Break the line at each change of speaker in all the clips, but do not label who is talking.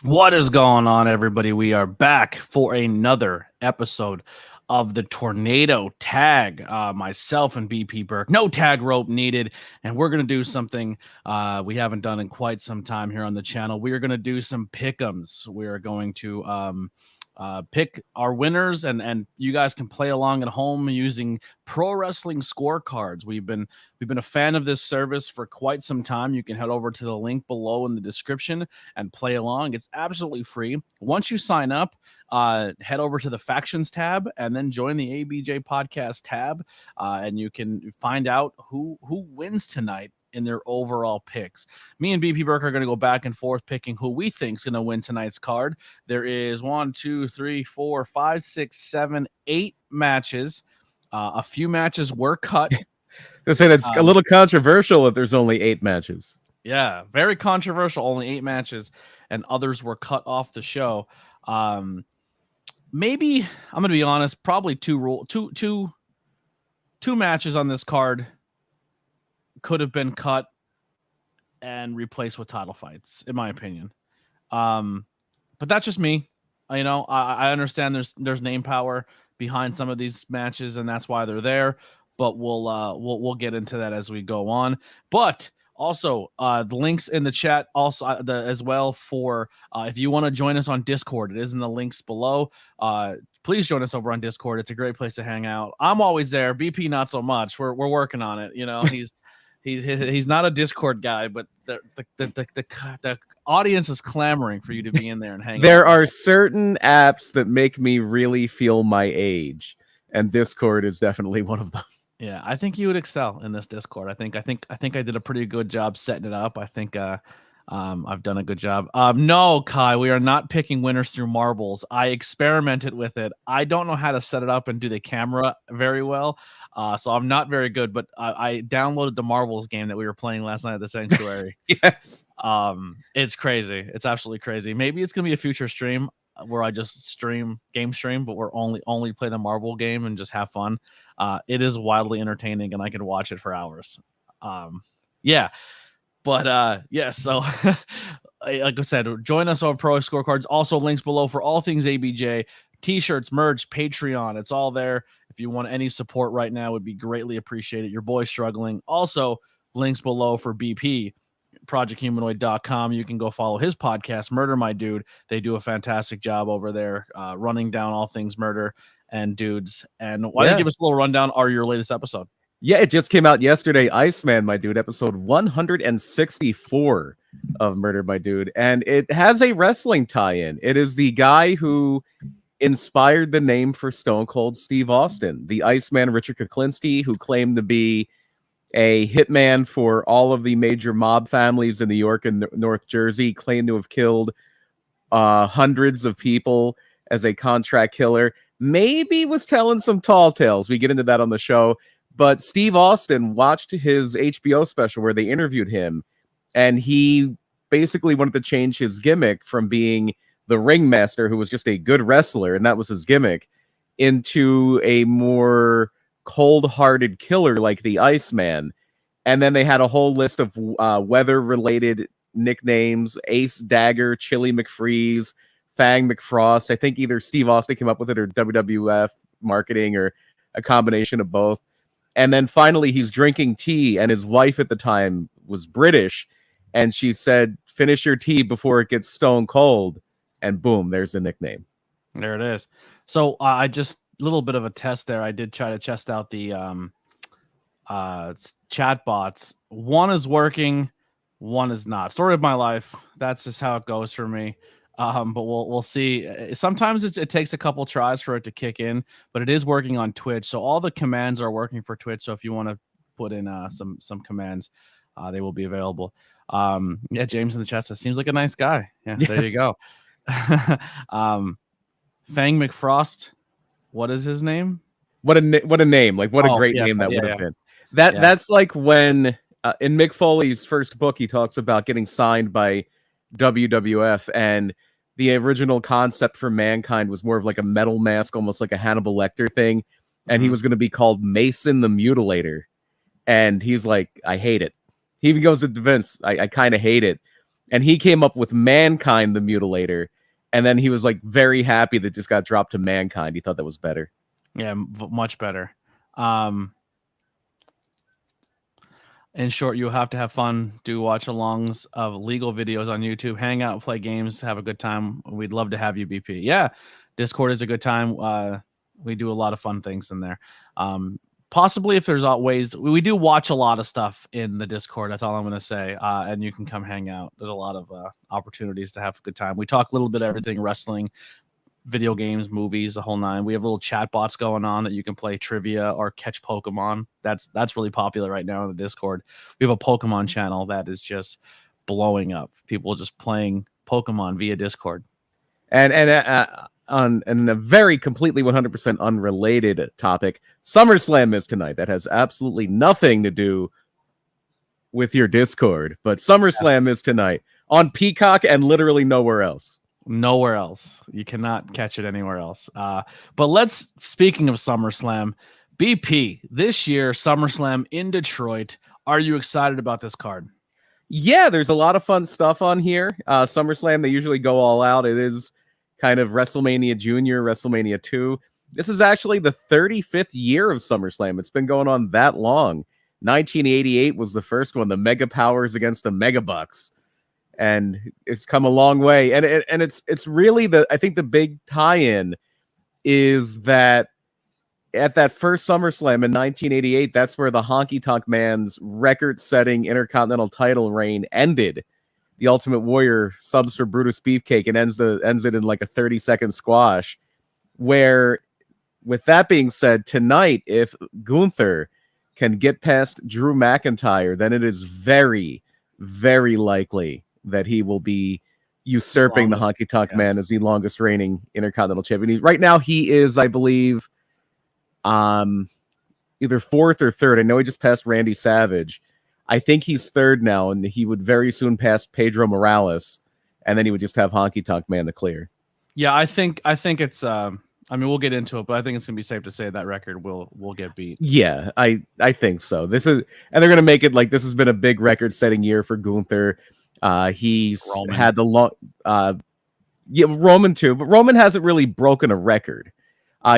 What is going on, everybody? We are back for another episode of the Tornado Tag. Myself and BP Burke, no tag rope needed, and we're gonna do something we haven't done in quite some time here on the channel. We are gonna do some pick-ems. We are going to pick our winners, and you guys can play along at home using pro wrestling scorecards. We've been a fan of this service for quite some time. You can head over to the link below in the description and play along. It's absolutely free. Once you sign up, head over to the factions tab and then join the ABJ podcast tab, and you can find out who wins tonight in their overall picks. Me and BP Burke are going to go back and forth picking who we think is going to win tonight's card. There is 1, 2, 3, 4, 5, 6, 7, 8 matches. A few matches were cut.
I say that's a little controversial that there's only 8 matches.
Yeah, very controversial. Only 8 matches, and others were cut off the show. Maybe I'm gonna be honest. Probably two matches on this card could have been cut and replaced with title fights, in my opinion. But that's just me. I understand there's name power behind some of these matches, and that's why they're there. But we'll get into that as we go on. But also, the links in the chat also as well for if you want to join us on Discord. It is in the links below. Please join us over on Discord. It's a great place to hang out. I'm always there. BP not so much. We're working on it. He's not a Discord guy, but the audience is clamoring for you to be in there and hang out.
There are certain apps that make me really feel my age, and Discord is definitely one of them.
Yeah, I think you would excel in this Discord. I think I did a pretty good job setting it up. I think I've done a good job. No, Kai, we are not picking winners through marbles. I experimented with it. I don't know how to set it up and do the camera very well, so I'm not very good. But I downloaded the marbles game that we were playing last night at the Sanctuary.
Yes.
It's crazy. It's absolutely crazy. Maybe it's gonna be a future stream where I just game stream, but we're only play the marble game and just have fun. It is wildly entertaining, and I can watch it for hours. Yeah. But yeah, so like I said, join us on Pro Scorecards. Also, links below for all things ABJ, t-shirts, merch, Patreon. It's all there. If you want any support right now, would be greatly appreciated. Your boy's struggling. Also, links below for BP, projecthumanoid.com. You can go follow his podcast, Murder My Dude. They do a fantastic job over there, running down all things murder and dudes. And why don't you give us a little rundown of your latest episode?
Yeah, it just came out yesterday. Iceman, my dude, episode 164 of Murder, My Dude. And it has a wrestling tie-in. It is the guy who inspired the name for Stone Cold Steve Austin, the Iceman Richard Kuklinski, who claimed to be a hitman for all of the major mob families in New York and North Jersey, claimed to have killed hundreds of people as a contract killer. Maybe was telling some tall tales. We get into that on the show. But Steve Austin watched his HBO special where they interviewed him, and he basically wanted to change his gimmick from being the ringmaster, who was just a good wrestler, and that was his gimmick, into a more cold-hearted killer like the Iceman. And then they had a whole list of weather-related nicknames: Ace Dagger, Chili McFreeze, Fang McFrost. I think either Steve Austin came up with it or WWF marketing or a combination of both. And then finally, he's drinking tea, and his wife at the time was British, and she said, "Finish your tea before it gets stone cold." And boom, there's the nickname.
There it is. So I just a little bit of a test there. I did try to test out the chat bots. One is working, one is not. Story of my life. That's just how it goes for me. But we'll see. Sometimes it takes a couple tries for it to kick in, but it is working on Twitch. So all the commands are working for Twitch. So if you want to put in some commands, they will be available. Yeah, James in the chat says seems like a nice guy. Yeah, yes. There you go. Fang McFrost. What is his name?
What a name! Like what a great name that would have been. That's like when in Mick Foley's first book he talks about getting signed by WWF, and the original concept for Mankind was more of like a metal mask, almost like a Hannibal Lecter thing, and he was going to be called Mason the Mutilator, and he's like, I hate it. He even goes to Vince, I kind of hate it, and he came up with Mankind the Mutilator, and then he was like very happy that just got dropped to Mankind. He thought that was better.
Yeah, much better. In short, you'll have to have fun, do watch-alongs of legal videos on YouTube, hang out, play games, have a good time. We'd love to have you, BP. Yeah, Discord is a good time. We do a lot of fun things in there. Possibly if there's ways, we do watch a lot of stuff in the Discord. That's all I'm going to say. And you can come hang out. There's a lot of opportunities to have a good time. We talk a little bit of everything, wrestling, video games, movies, the whole nine. We have little chat bots going on that you can play trivia or catch Pokemon. That's really popular right now in the Discord. We have a Pokemon channel that is just blowing up. People just playing Pokemon via Discord.
And on a very completely 100% unrelated topic, SummerSlam is tonight. That has absolutely nothing to do with your Discord, but SummerSlam is tonight on Peacock and literally nowhere else.
Nowhere else. You cannot catch it anywhere else. But speaking of SummerSlam, BP, this year, SummerSlam in Detroit. Are you excited about this card?
Yeah, there's a lot of fun stuff on here. SummerSlam, they usually go all out. It is kind of WrestleMania Junior, WrestleMania 2. This is actually the 35th year of SummerSlam. It's been going on that long. 1988 was the first one, the Mega Powers against the Mega Bucks. And it's come a long way. And it's really I think the big tie-in is that at that first SummerSlam in 1988, that's where the Honky Tonk Man's record-setting Intercontinental title reign ended. The Ultimate Warrior subs for Brutus Beefcake and ends it in like a 30-second squash. Where, with that being said, tonight, if Gunther can get past Drew McIntyre, then it is very, very likely that he will be usurping the Honky Tonk Man as the longest reigning Intercontinental Champion. Right now, he is, I believe, either fourth or third. I know he just passed Randy Savage. I think he's third now, and he would very soon pass Pedro Morales, and then he would just have Honky Tonk Man to clear.
Yeah, I think it's. I mean, we'll get into it, but I think it's gonna be safe to say that record will get beat.
Yeah, I think so. And they're gonna make it like this has been a big record-setting year for Gunther. He's
Roman.
Had the long, Roman too, but Roman hasn't really broken a record.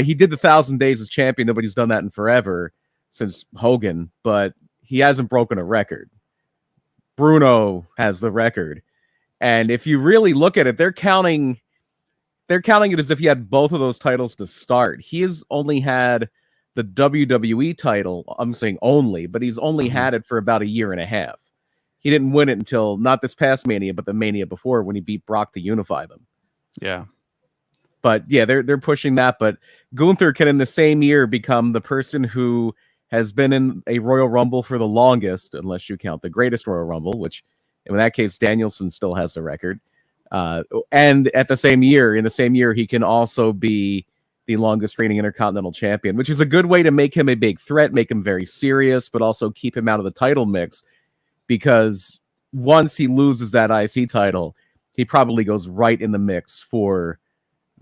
He did the 1,000 days as champion. Nobody's done that in forever since Hogan, but he hasn't broken a record. Bruno has the record. And if you really look at it, they're counting it as if he had both of those titles to start. He has only had the WWE title. I'm saying only, but he's only had it for about a year and a half. He didn't win it until not this past Mania, but the Mania before when he beat Brock to unify them.
Yeah.
But yeah, they're pushing that. But Gunther can in the same year become the person who has been in a Royal Rumble for the longest, unless you count the greatest Royal Rumble, which in that case, Danielson still has the record. And in the same year, he can also be the longest reigning Intercontinental Champion, which is a good way to make him a big threat, make him very serious, but also keep him out of the title mix. Because once he loses that IC title, he probably goes right in the mix for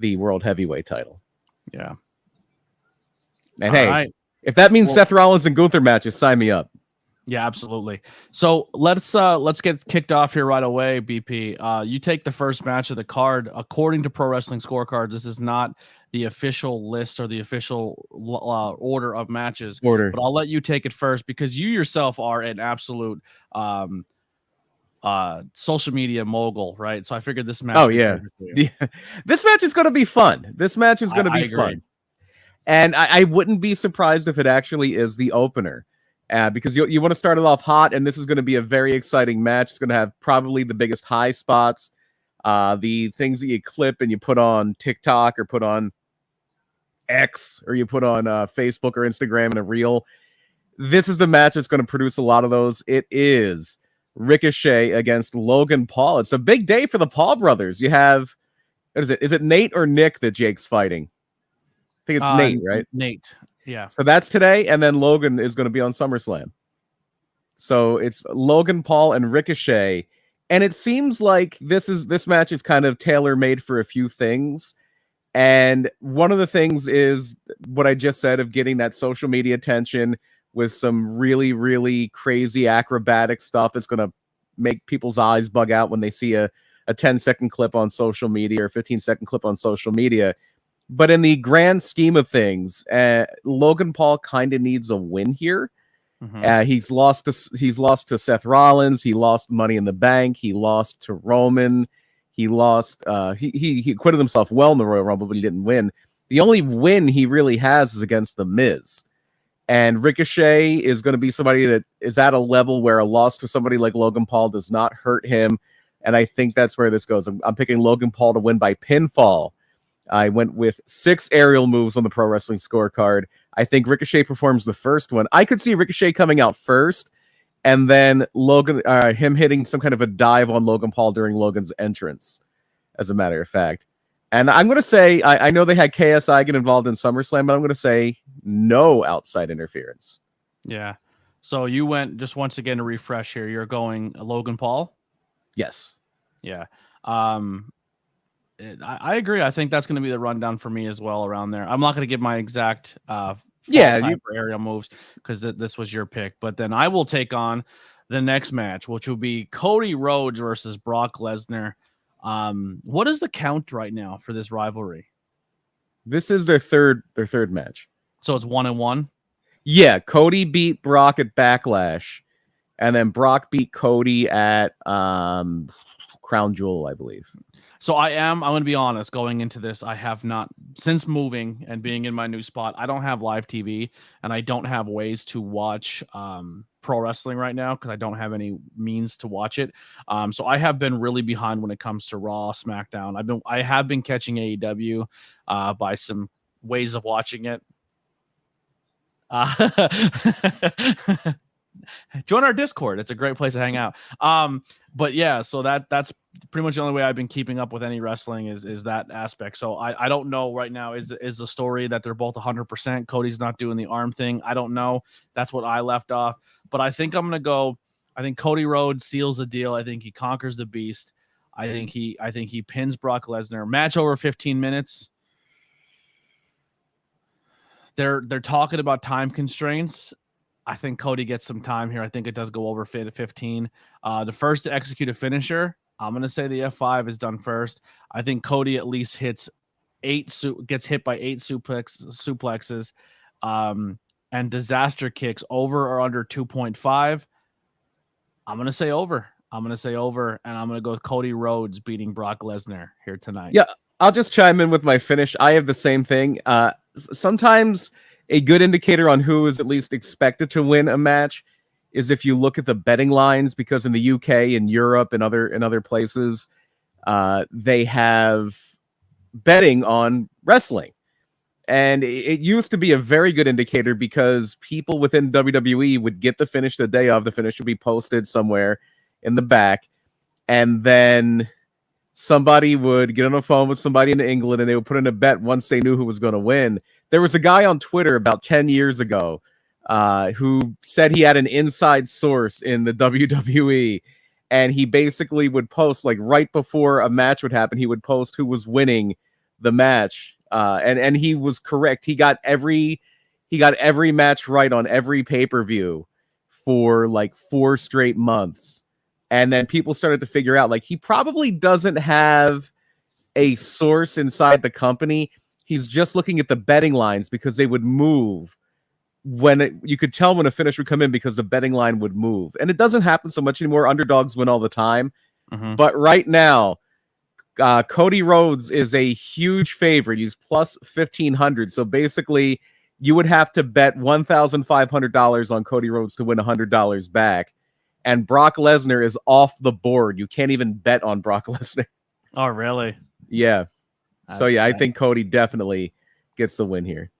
the World Heavyweight title.
Yeah.
And if that means Seth Rollins and Gunther matches, sign me up.
Yeah, absolutely. So let's get kicked off here right away, BP. You take the first match of the card. According to Pro Wrestling Scorecards, this is not the official list or the official order of matches. But I'll let you take it first because you yourself are an absolute social media mogul, right? So I figured this match.
Oh yeah. This match is going to be fun. This match is going to be fun. And I wouldn't be surprised if it actually is the opener. Because you want to start it off hot, and this is going to be a very exciting match. It's going to have probably the biggest high spots, the things that you clip and you put on TikTok or put on X or you put on Facebook or Instagram in a reel. This is the match that's going to produce a lot of those. It is Ricochet against Logan Paul. It's a big day for the Paul brothers. You have, what is it? Is it Nate or Nick that Jake's fighting? I think it's Nate, right?
Nate. Yeah.
So that's today, and then Logan is going to be on SummerSlam. So it's Logan Paul and Ricochet, and it seems like this match is kind of tailor-made for a few things. And one of the things is what I just said of getting that social media attention with some really, really crazy acrobatic stuff that's going to make people's eyes bug out when they see a 10-second clip on social media or 15-second clip on social media. But in the grand scheme of things, Logan Paul kind of needs a win here.
Mm-hmm.
He's lost to Seth Rollins. He lost Money in the Bank. He lost to Roman. He lost. He acquitted himself well in the Royal Rumble, but he didn't win. The only win he really has is against The Miz. And Ricochet is going to be somebody that is at a level where a loss to somebody like Logan Paul does not hurt him. And I think that's where this goes. I'm picking Logan Paul to win by pinfall. I went with 6 aerial moves on the Pro Wrestling Scorecard. I think Ricochet performs the first one. I could see Ricochet coming out first, and then him hitting some kind of a dive on Logan Paul during Logan's entrance, as a matter of fact. And I'm going to say, I know they had KSI get involved in SummerSlam, but I'm going to say no outside interference.
Yeah. So you went, just once again to refresh here, you're going Logan Paul?
Yes.
Yeah. I agree. I think that's going to be the rundown for me as well around there. I'm not going to give my exact for aerial moves because this was your pick. But then I will take on the next match, which will be Cody Rhodes versus Brock Lesnar. What is the count right now for this rivalry?
This is their third match.
So it's 1-1?
Yeah, Cody beat Brock at Backlash, and then Brock beat Cody at Crown Jewel, I believe. So
I'm going to be honest, going into this, I have not, since moving and being in my new spot, I don't have live TV, and I don't have ways to watch pro wrestling right now because I don't have any means to watch it. So I have been really behind when it comes to Raw, SmackDown. I have been catching AEW by some ways of watching it. Join our Discord. It's a great place to hang out. But yeah, so that's pretty much the only way I've been keeping up with any wrestling is that aspect. So I don't know right now is the story that they're both 100%. Cody's not doing the arm thing. I don't know. That's what I left off. But I think I'm gonna go. I think Cody Rhodes seals the deal. I think he conquers the beast. I think he pins Brock Lesnar. Match over 15 minutes. They're talking about time constraints. I think Cody gets some time here. I think it does go over 15. The first to execute a finisher, I'm going to say the F5 is done first. I think Cody at least gets hit by 8 suplexes and disaster kicks over or under 2.5. I'm going to say over. And I'm going to go with Cody Rhodes beating Brock Lesnar here tonight.
Yeah, I'll just chime in with my finish. I have the same thing. Sometimes a good indicator on who is at least expected to win a match is if you look at the betting lines, because in the UK and Europe and other places, they have betting on wrestling. And it used to be a very good indicator because people within WWE would get the finish the day of. The finish would be posted somewhere in the back. And then somebody would get on the phone with somebody in England and they would put in a bet once they knew who was going to win. There was a guy on Twitter about 10 years ago who said he had an inside source in the WWE, and he basically would post, like, right before a match would happen, he would post who was winning the match. And he was correct. He got every match right on every pay-per-view for like 4 straight months. And then people started to figure out, like, he probably doesn't have a source inside the company. He's just looking at the betting lines because they would move you could tell when a finish would come in because the betting line would move. And it doesn't happen so much anymore. Underdogs win all the time. Mm-hmm. But right now, Cody Rhodes is a huge favorite. He's plus 1,500. So basically, you would have to bet $1,500 on Cody Rhodes to win $100 back. And Brock Lesnar is off the board. You can't even bet on Brock Lesnar.
Oh, really?
Yeah. So, yeah, I think Cody definitely gets the win here.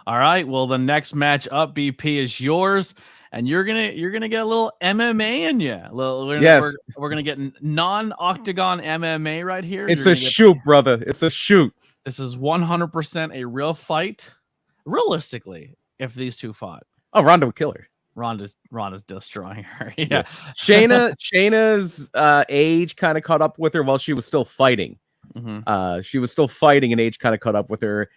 All right. Well, the next match up, BP, is yours. And you're gonna get a little MMA in you. We're gonna get non-octagon MMA right here.
It's a shoot, brother. It's a shoot.
This is 100% a real fight. Realistically, if these two fought,
Ronda would kill her.
Ronda's destroying her. Yeah.
Shayna's age kind of caught up with her while she was still fighting. Mm-hmm. She was still fighting, and age kind of caught up with her.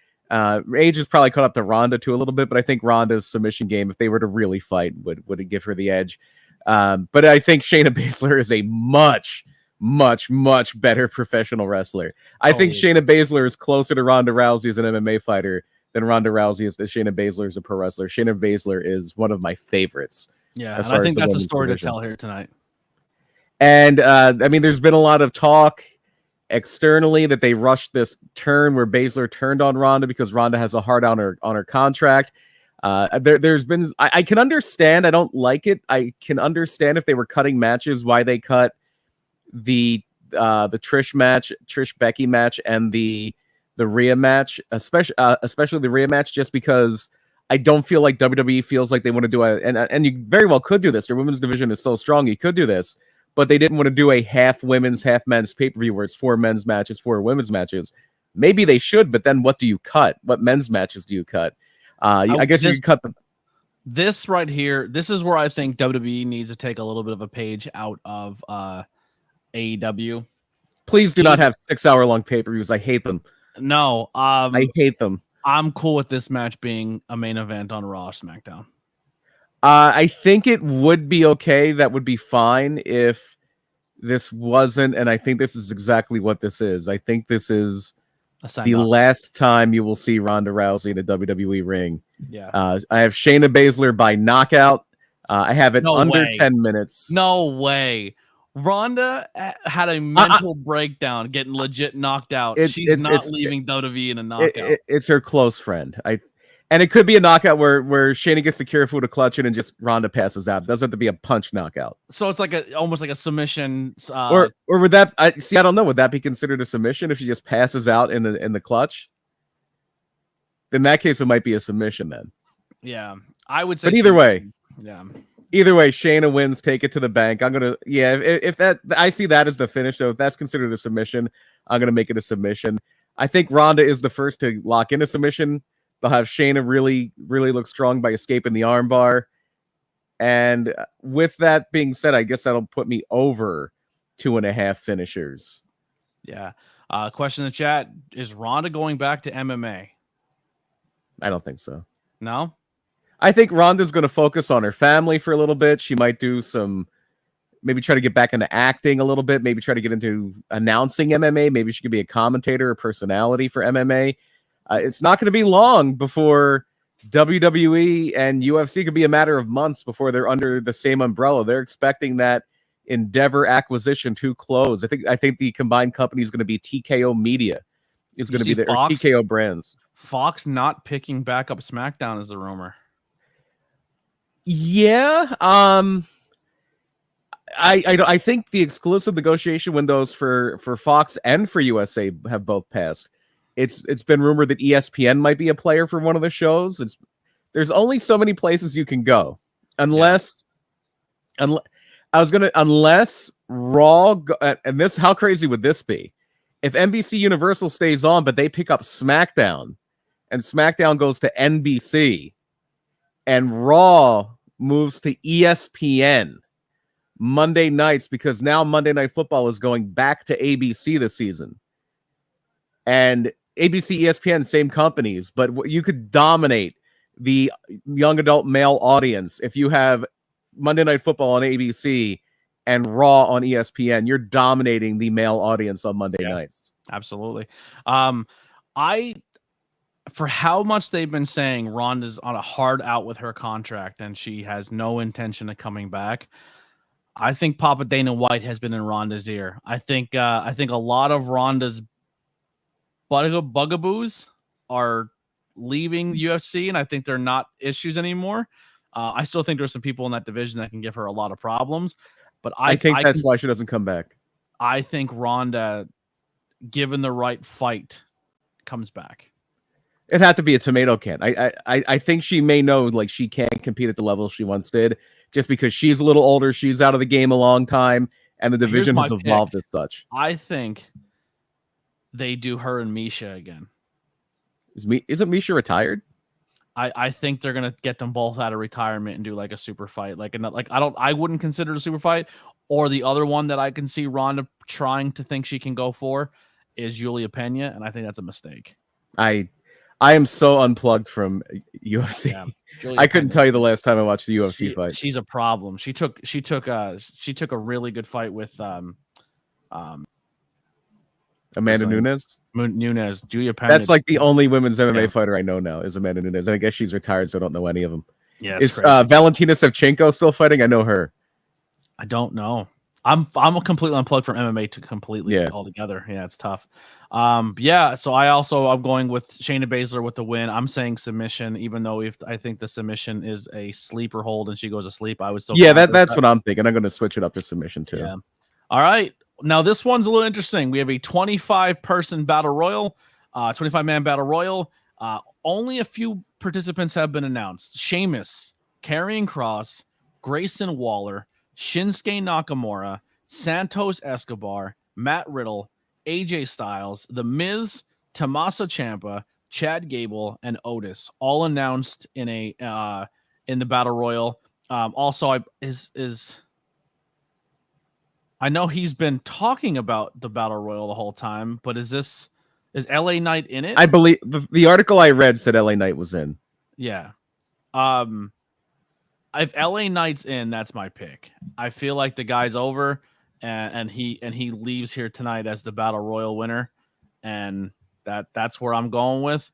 Age is probably caught up to Ronda too a little bit, but I think Ronda's submission game, if they were to really fight, would give her the edge. But I think Shayna Baszler is a much, much, much better professional wrestler. I think Shayna Baszler is closer to Ronda Rousey as an MMA fighter than Ronda Rousey is to Shayna Baszler as a pro wrestler. Shayna Baszler is one of my favorites.
Yeah, and I think that's a story to tell here tonight.
And I mean, there's been a lot of talk externally that they rushed this turn where Baszler turned on Ronda because Ronda has a hard on her contract. There's been I can understand. I don't like it. I can understand if they were cutting matches, why they cut the Trish Becky match and the Rhea match, especially the Rhea match, just because I don't feel like WWE feels like they want to do and you very well could do this. Their women's division is so strong, you could do this, but they didn't want to do a half women's, half men's pay-per-view where it's 4 men's matches, 4 women's matches. Maybe they should, but then what do you cut? What men's matches do you cut? I guess you could cut them.
This right here, this is where I think WWE needs to take a little bit of a page out of AEW.
Please do not have 6-hour-long pay-per-views. I hate them.
No,
I hate them.
I'm cool with this match being a main event on Raw or SmackDown.
I think it would be okay. That would be fine if this wasn't, and I think this is exactly what this is. I think this is the last time you will see Ronda Rousey in a WWE ring.
Yeah.
I have Shayna Baszler by knockout. I have it under 10 minutes.
No way. Ronda had a mental breakdown, getting legit knocked out. She's not leaving WWE in a knockout.
It's her close friend. And it could be a knockout where Shayna gets the Kirifuda clutch and just Ronda passes out. It doesn't have to be a punch knockout.
So it's like almost like a submission.
Or would that? I don't know. Would that be considered a submission if she just passes out in the clutch? In that case, it might be a submission then.
Yeah, I would say.
But either way,
yeah.
Either way, Shayna wins. Take it to the bank. I'm gonna. Yeah, if that, I see that as the finish. So if that's considered a submission, I'm gonna make it a submission. I think Ronda is the first to lock in a submission. They'll have Shayna really, really look strong by escaping the armbar. And with that being said, I guess that'll put me over 2.5 finishers.
Yeah. Question in the chat, is Ronda going back to MMA?
I don't think so.
No?
I think Ronda's going to focus on her family for a little bit. She might do maybe try to get back into acting a little bit. Maybe try to get into announcing MMA. Maybe she could be a commentator or personality for MMA. It's not going to be long before WWE and UFC could be a matter of months before they're under the same umbrella. They're expecting that Endeavor acquisition to close. I think the combined company is going to be TKO Media. Is going to be TKO Brands.
Fox not picking back up SmackDown is the rumor.
Yeah. I think the exclusive negotiation windows for Fox and for USA have both passed. It's been rumored that ESPN might be a player for one of the shows. There's only so many places you can go unless Raw and this, how crazy would this be if NBC Universal stays on but they pick up SmackDown and SmackDown goes to NBC and Raw moves to ESPN Monday nights, because now Monday Night Football is going back to ABC this season. And ABC, ESPN, same companies, but you could dominate the young adult male audience if you have Monday Night Football on ABC and Raw on ESPN. You're dominating the male audience on Monday nights.
Absolutely. For how much they've been saying Ronda's on a hard out with her contract and she has no intention of coming back, I think Papa Dana White has been in Ronda's ear. I think a lot of Ronda's bugaboos are leaving the UFC, and I think they're not issues anymore. I still think there's some people in that division that can give her a lot of problems, but I think that's
why she doesn't come back.
I think Ronda, given the right fight, comes back.
It had to be a tomato can. I think she may know like she can't compete at the level she once did, just because she's a little older, she's out of the game a long time, and the division has evolved as such.
I think they do her and Misha again.
Isn't Misha retired?
I think they're gonna get them both out of retirement and do like a super fight. I wouldn't consider it a super fight. Or the other one that I can see Ronda trying to think she can go for is Julia Pena, and I think that's a mistake.
I am so unplugged from UFC.
Yeah,
I couldn't tell you the last time I watched the UFC fight.
She's a problem. She took a really good fight with
Amanda Nunes.
Julia Penn.
That's like the only women's MMA fighter I know now is Amanda Nunes. And I guess she's retired, so I don't know any of them.
Yeah,
is Valentina Shevchenko still fighting? I know her.
I don't know. I'm completely unplugged from MMA to completely altogether. Yeah, it's tough. So I'm going with Shayna Baszler with the win. I'm saying submission, even though I think the submission is a sleeper hold and she goes to sleep, I would still.
Yeah, that's what I'm thinking. I'm going to switch it up to submission too.
Yeah. All right. Now this one's a little interesting. We have a 25-person battle royal, 25-man battle royal. Only a few participants have been announced. Sheamus, Karrion Kross, Grayson Waller, Shinsuke Nakamura, Santos Escobar, Matt Riddle, AJ Styles, The Miz, Tommaso Ciampa, Chad Gable, and Otis, all announced in the battle royal. I know he's been talking about the battle royal the whole time, but is LA Knight in it?
I believe the article I read said LA Knight was in.
Yeah. If LA Knight's in, that's my pick. I feel like the guy's over, and he leaves here tonight as the battle royal winner, and that's where I'm going with.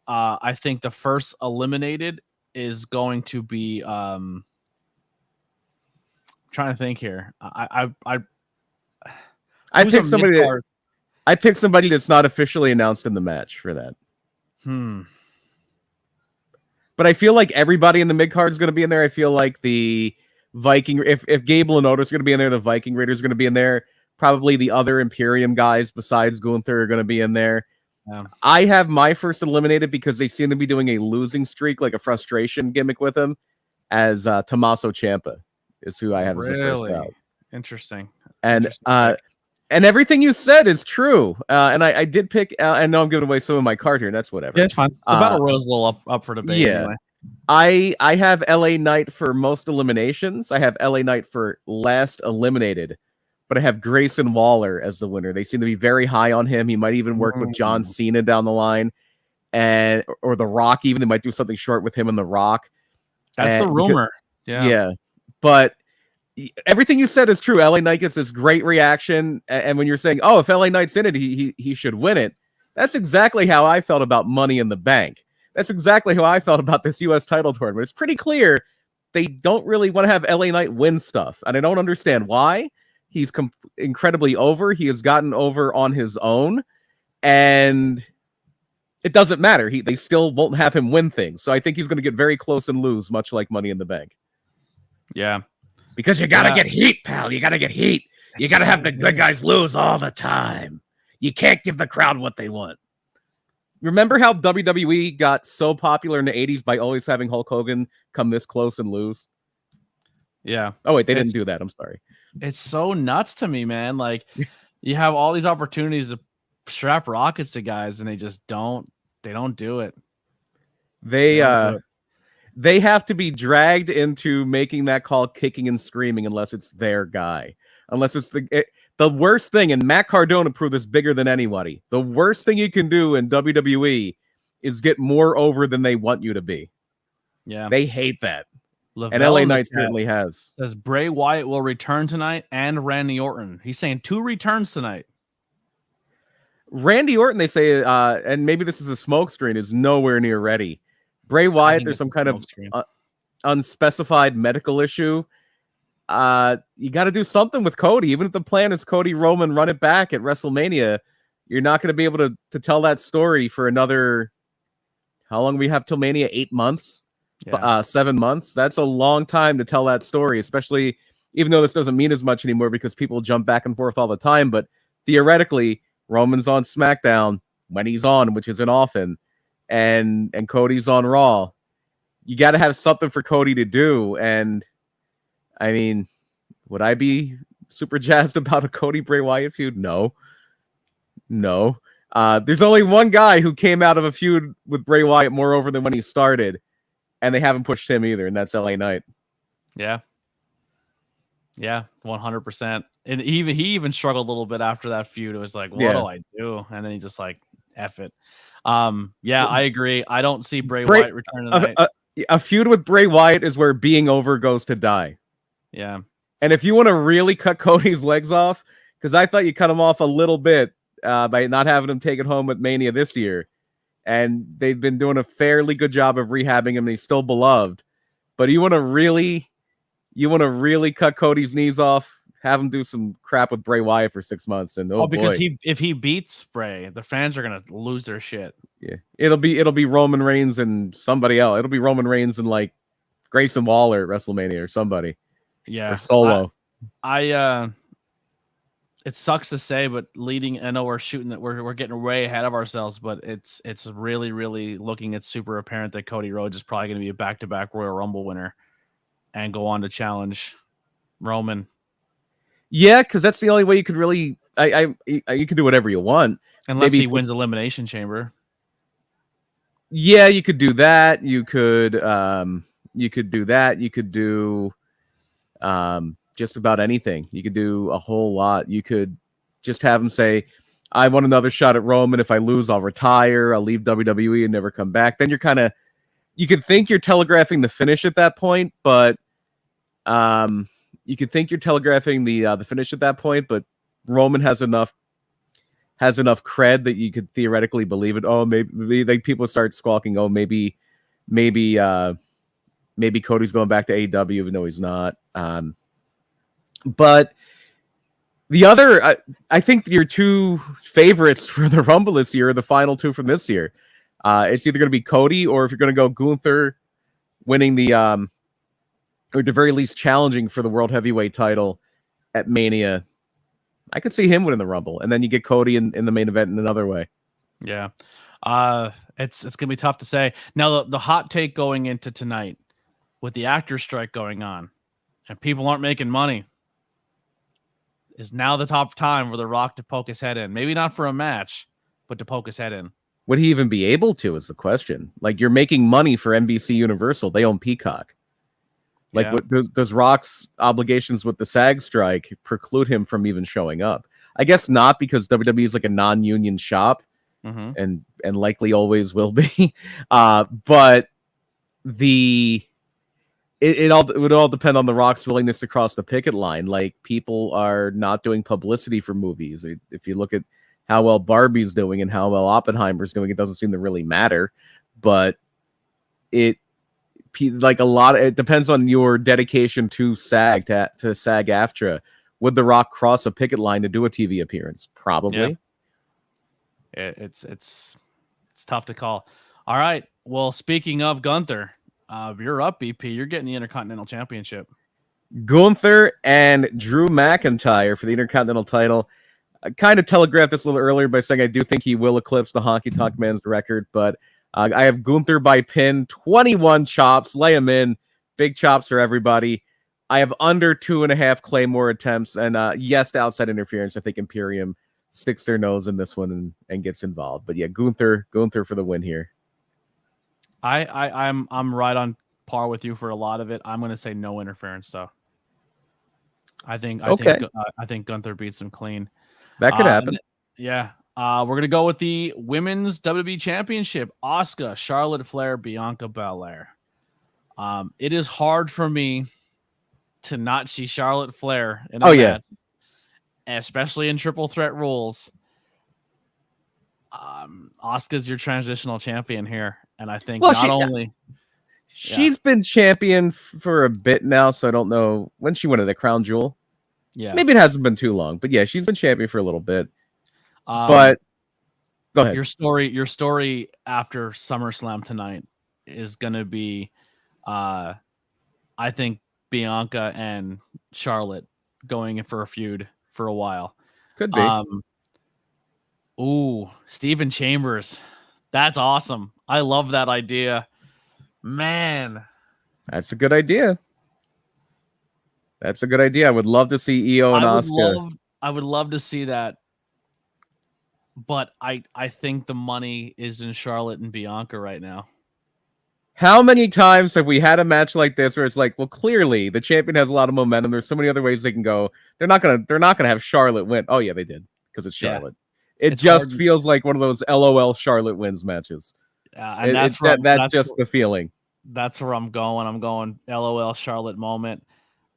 I think the first eliminated is going to be. I'm trying to think here. I
picked somebody. I picked somebody that's not officially announced in the match for that. But I feel like everybody in the mid card is going to be in there. I feel like the Viking, if Gable and Otis are going to be in there, the Viking Raiders are going to be in there. Probably the other Imperium guys besides Gunther are going to be in there. Yeah. I have my first eliminated because they seem to be doing a losing streak, like a frustration gimmick with him, as Tommaso Ciampa is who I have as the first out.
Interesting.
And everything you said is true. And I did pick. I know I'm giving away some of my card here. And that's whatever.
Yeah, it's fine. The battle royal is a little up for debate.
Yeah. Anyway. I have LA Knight for most eliminations. I have LA Knight for last eliminated, but I have Grayson Waller as the winner. They seem to be very high on him. He might even work with John Cena down the line, or The Rock. Even they might do something short with him and The Rock.
That's the rumor.
Yeah, but. Everything you said is true. LA Knight gets this great reaction, and when you're saying, "Oh, if LA Knight's in it, he should win it," that's exactly how I felt about Money in the Bank. That's exactly how I felt about this U.S. title tournament. It's pretty clear they don't really want to have LA Knight win stuff, and I don't understand why. He's incredibly over. He has gotten over on his own, and it doesn't matter. They still won't have him win things. So I think he's going to get very close and lose, much like Money in the Bank.
Yeah.
Because you got to get heat, pal. You got to get heat. You got to have the good guys lose all the time. You can't give the crowd what they want. Remember how WWE got so popular in the 80s by always having Hulk Hogan come this close and lose?
Yeah.
Oh, wait, they didn't do that. I'm sorry.
It's so nuts to me, man. Like, you have all these opportunities to strap rockets to guys, and they just don't. They don't do it.
They have to be dragged into making that call kicking and screaming unless it's their guy. Unless it's the worst thing, and Matt Cardona proved this bigger than anybody. The worst thing you can do in WWE is get more over than they want you to be.
Yeah.
They hate that.
Lavelle
and LA Knight certainly has.
Says Bray Wyatt will return tonight and Randy Orton. He's saying 2 returns tonight.
Randy Orton, they say, and maybe this is a smokescreen, is nowhere near ready. Bray Wyatt, there's some kind of unspecified medical issue. You got to do something with Cody. Even if the plan is Cody Roman run it back at WrestleMania, you're not going to be able to tell that story for another, how long we have till Mania? 8 months? 7 months? That's a long time to tell that story, especially even though this doesn't mean as much anymore because people jump back and forth all the time. But theoretically, Roman's on SmackDown when he's on, which isn't often. And Cody's on Raw. You got to have something for Cody to do. And I mean, would I be super jazzed about a Cody Bray Wyatt feud? No. There's only one guy who came out of a feud with Bray Wyatt more over than when he started, and they haven't pushed him either, and that's LA Knight.
Yeah, 100%. And he even struggled a little bit after that feud. It was like, what do I do? And then he just like F it. Yeah, I agree. I don't see Bray
Bray,
Wyatt return tonight.
a feud with Bray Wyatt is where being over goes to die.
Yeah.
And if you want to really cut Cody's legs off, because I thought you cut him off a little bit by not having him take it home with Mania this year, and they've been doing a fairly good job of rehabbing him, and he's still beloved. But you want to really cut Cody's knees off, have him do some crap with Bray Wyatt for 6 months, and
because if he beats Bray, the fans are gonna lose their shit.
Yeah, it'll be Roman Reigns and somebody else. It'll be Roman Reigns and like Grayson Waller at WrestleMania or somebody.
Yeah,
or Solo.
I it sucks to say, but I know we're shooting that we're getting way ahead of ourselves, but it's really, really looking at super apparent that Cody Rhodes is probably going to be a back-to-back Royal Rumble winner and go on to challenge Roman.
Yeah, because that's the only way you could really. You can do whatever you want,
unless he wins Elimination Chamber.
Yeah, you could do that. You could do that. You could do just about anything. You could do a whole lot. You could just have him say, I want another shot at Roman. If I lose, I'll retire. I'll leave WWE and never come back. Then you could think you're telegraphing the finish at that point, but you could think you're telegraphing the finish at that point, but Roman has enough cred that you could theoretically believe it. Oh, maybe like people start squawking. Oh, maybe Cody's going back to AEW, even though he's not. But the other, I think your two favorites for the Rumble this year are the final two from this year. It's either going to be Cody, or if you're going to go Gunther winning the, or at the very least challenging for the World Heavyweight title at Mania. I could see him winning the Rumble, and then you get Cody in the main event in another way.
Yeah. It's going to be tough to say. Now, the hot take going into tonight, with the actor strike going on and people aren't making money, is now the top time for The Rock to poke his head in. Maybe not for a match, but to poke his head in.
Would he even be able to is the question. Like, you're making money for NBC Universal. They own Peacock. Like, does Rock's obligations with the SAG strike preclude him from even showing up? I guess not, because WWE is like a non-union shop, and likely always will be. But it would all depend on The Rock's willingness to cross the picket line. Like, people are not doing publicity for movies. If you look at how well Barbie's doing and how well Oppenheimer's doing, it doesn't seem to really matter. But it depends on your dedication to SAG, to SAG-AFTRA. Would The Rock cross a picket line to do a TV appearance? Probably.
Yeah. It's tough to call. All right. Well, speaking of Gunther, you're up, BP. You're getting the Intercontinental Championship.
Gunther and Drew McIntyre for the Intercontinental title. I kind of telegraphed this a little earlier by saying I do think he will eclipse the Honky Tonk Man's record, but I have Gunther by pin, 21 chops. Lay him in. Big chops for everybody. I have under 2.5 Claymore attempts, and yes, to outside interference. I think Imperium sticks their nose in this one and gets involved. But yeah, Gunther for the win here.
I'm right on par with you for a lot of it. I'm going to say no interference, though. I think Gunther beats him clean.
That could happen.
Yeah. We're going to go with the Women's WWE Championship. Asuka, Charlotte Flair, Bianca Belair. It is hard for me to not see Charlotte Flair in a match, especially in triple threat rules. Asuka's your transitional champion here, and I think
she's been champion for a bit now, so I don't know when she won the Crown Jewel.
Yeah,
maybe it hasn't been too long, but yeah, she's been champion for a little bit. But go ahead.
Your story after SummerSlam tonight is going to be, I think, Bianca and Charlotte going in for a feud for a while.
Could be.
Steven Chambers. That's awesome. I love that idea. Man.
That's a good idea. I would love to see Io and Asuka.
I would love to see that. But I think the money is in Charlotte and Bianca right now.
How many times have we had a match like this where it's like, well, clearly the champion has a lot of momentum. There's so many other ways they can go. They're not gonna have Charlotte win. Oh yeah, they did, because it's Charlotte. It
It's
just
hard,
feels like one of those LOL Charlotte wins matches.
and
That's just the feeling.
that's where I'm going. I'm going LOL Charlotte moment,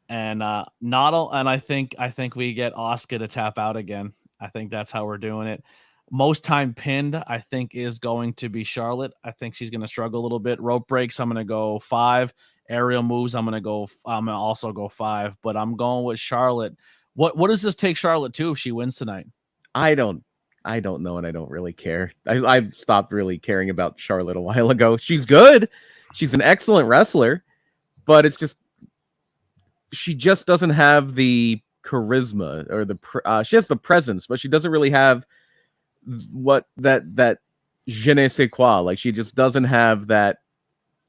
and I think we get Asuka to tap out again. I think that's how we're doing it. Most time pinned, I think, is going to be Charlotte. I think she's going to struggle a little bit. Rope breaks, I'm going to go 5. Aerial moves, I'm going to also go 5. But I'm going with Charlotte. What does this take Charlotte to if she wins tonight?
I don't know, and I don't really care. I've stopped really caring about Charlotte a while ago. She's good. She's an excellent wrestler, but it's just she just doesn't have the charisma or she has the presence, but she doesn't really have what that je ne sais quoi. Like she just doesn't have that.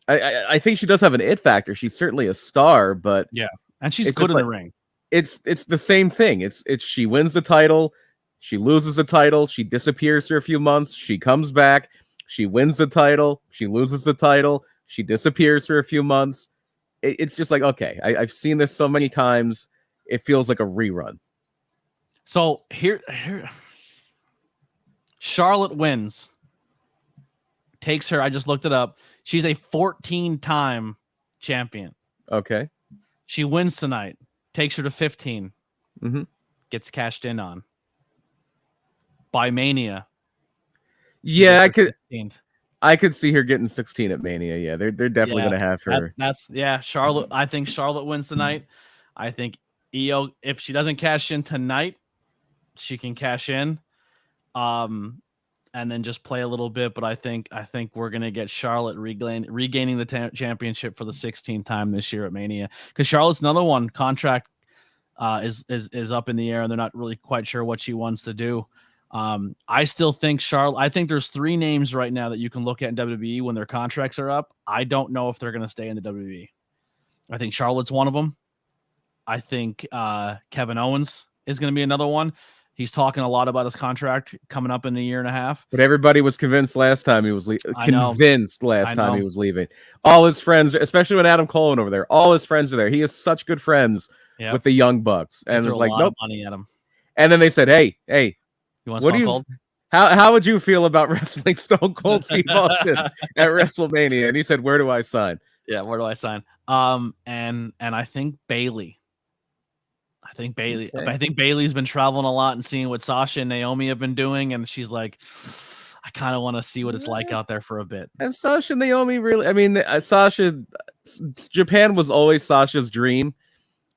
I think she does have an it factor. She's certainly a star, but
Yeah, and she's
it's
good
just
in the
like
ring.
it's the same thing. It's she wins the title, she loses the title, she disappears for a few months, she comes back, she wins the title, she loses the title, she disappears for a few months. It's just like, okay, I've seen this so many times. It feels like a rerun.
So here, Charlotte wins. Takes her. I just looked it up. She's a 14-time champion.
Okay.
She wins tonight. Takes her to 15.
Mm-hmm.
Gets cashed in on by Mania.
Yeah, I could see her getting 16 at Mania. Yeah, they're definitely gonna have her.
That's Charlotte. I think Charlotte wins tonight. I think Io, if she doesn't cash in tonight, she can cash in. And then just play a little bit. But I think we're gonna get Charlotte regaining the championship for the 16th time this year at Mania, because Charlotte's another one contract is up in the air, and they're not really quite sure what she wants to do. I still think Charlotte. I think there's 3 names right now that you can look at in WWE when their contracts are up. I don't know if they're gonna stay in the WWE. I think Charlotte's one of them. I think Kevin Owens is going to be another one. He's talking a lot about his contract coming up in a year and a half.
But everybody was convinced last time he was convinced last time he was leaving. All his friends, especially when Adam Cole went over there, all his friends are there. He has such good friends with the Young Bucks, and it's like, nope.
Money at him.
And then they said, "Hey,
you want Stone Cold?
How would you feel about wrestling Stone Cold Steve Austin at WrestleMania?" And he said, "Where do I sign?"
Yeah, where do I sign? And I think Bayley. Okay. I think Bayley's been traveling a lot and seeing what Sasha and Naomi have been doing, and she's like, I kind of want to see what it's like out there for a bit.
And Sasha and Naomi really, I mean, Japan was always Sasha's dream,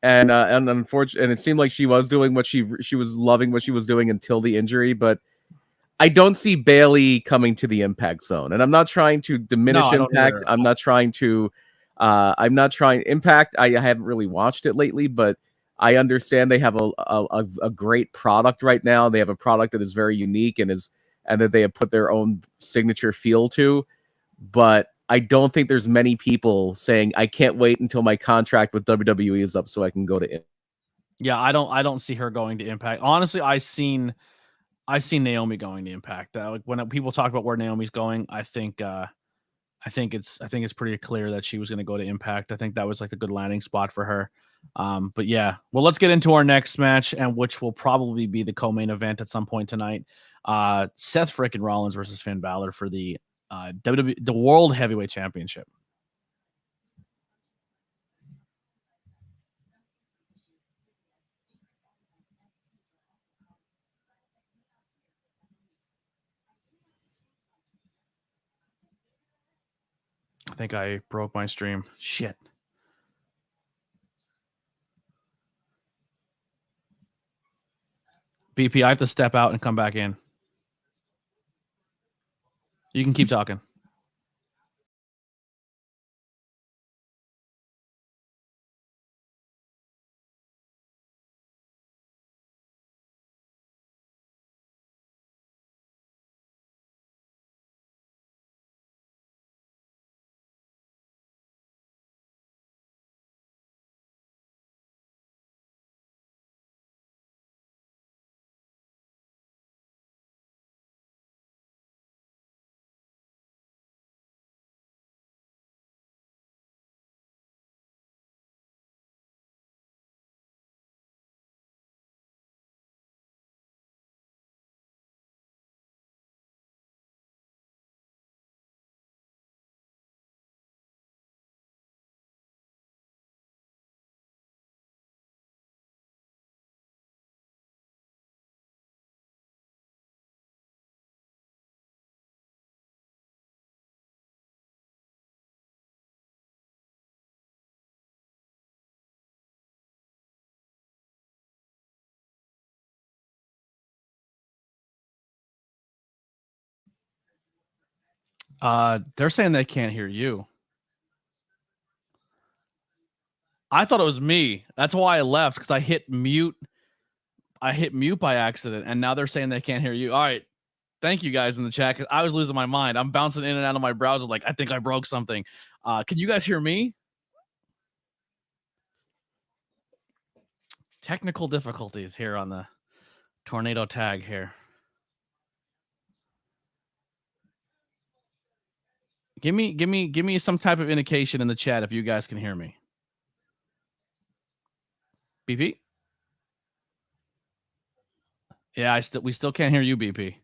and unfortunately, and it seemed like she was doing what she was loving what she was doing until the injury, but I don't see Bayley coming to the Impact Zone, and I'm not trying to diminish Impact. I'm not trying Impact. I haven't really watched it lately, but I understand they have a great product right now. They have a product that is very unique and that they have put their own signature feel to. But I don't think there's many people saying, I can't wait until my contract with WWE is up so I can go to Impact. Yeah,
I don't see her going to Impact. Honestly, I seen Naomi going to Impact. Like when people talk about where Naomi's going, I think it's pretty clear that she was going to go to Impact. I think that was like a good landing spot for her. But yeah, well, let's get into our next match, and which will probably be the co-main event at some point tonight. Seth frickin' Rollins versus Finn Balor for the WWE, the World Heavyweight Championship. I think I broke my stream. Shit. BP, I have to step out and come back in. You can keep talking. They're saying they can't hear you. I thought it was me. That's why I left, because I hit mute. I hit mute by accident, and now they're saying they can't hear you. All right. Thank you guys in the chat, because I was losing my mind. I'm bouncing in and out of my browser like I think I broke something. Can you guys hear me? Technical difficulties here on the tornado tag here. Give me some type of indication in the chat if you guys can hear me. BP? Yeah, we still can't hear you, BP.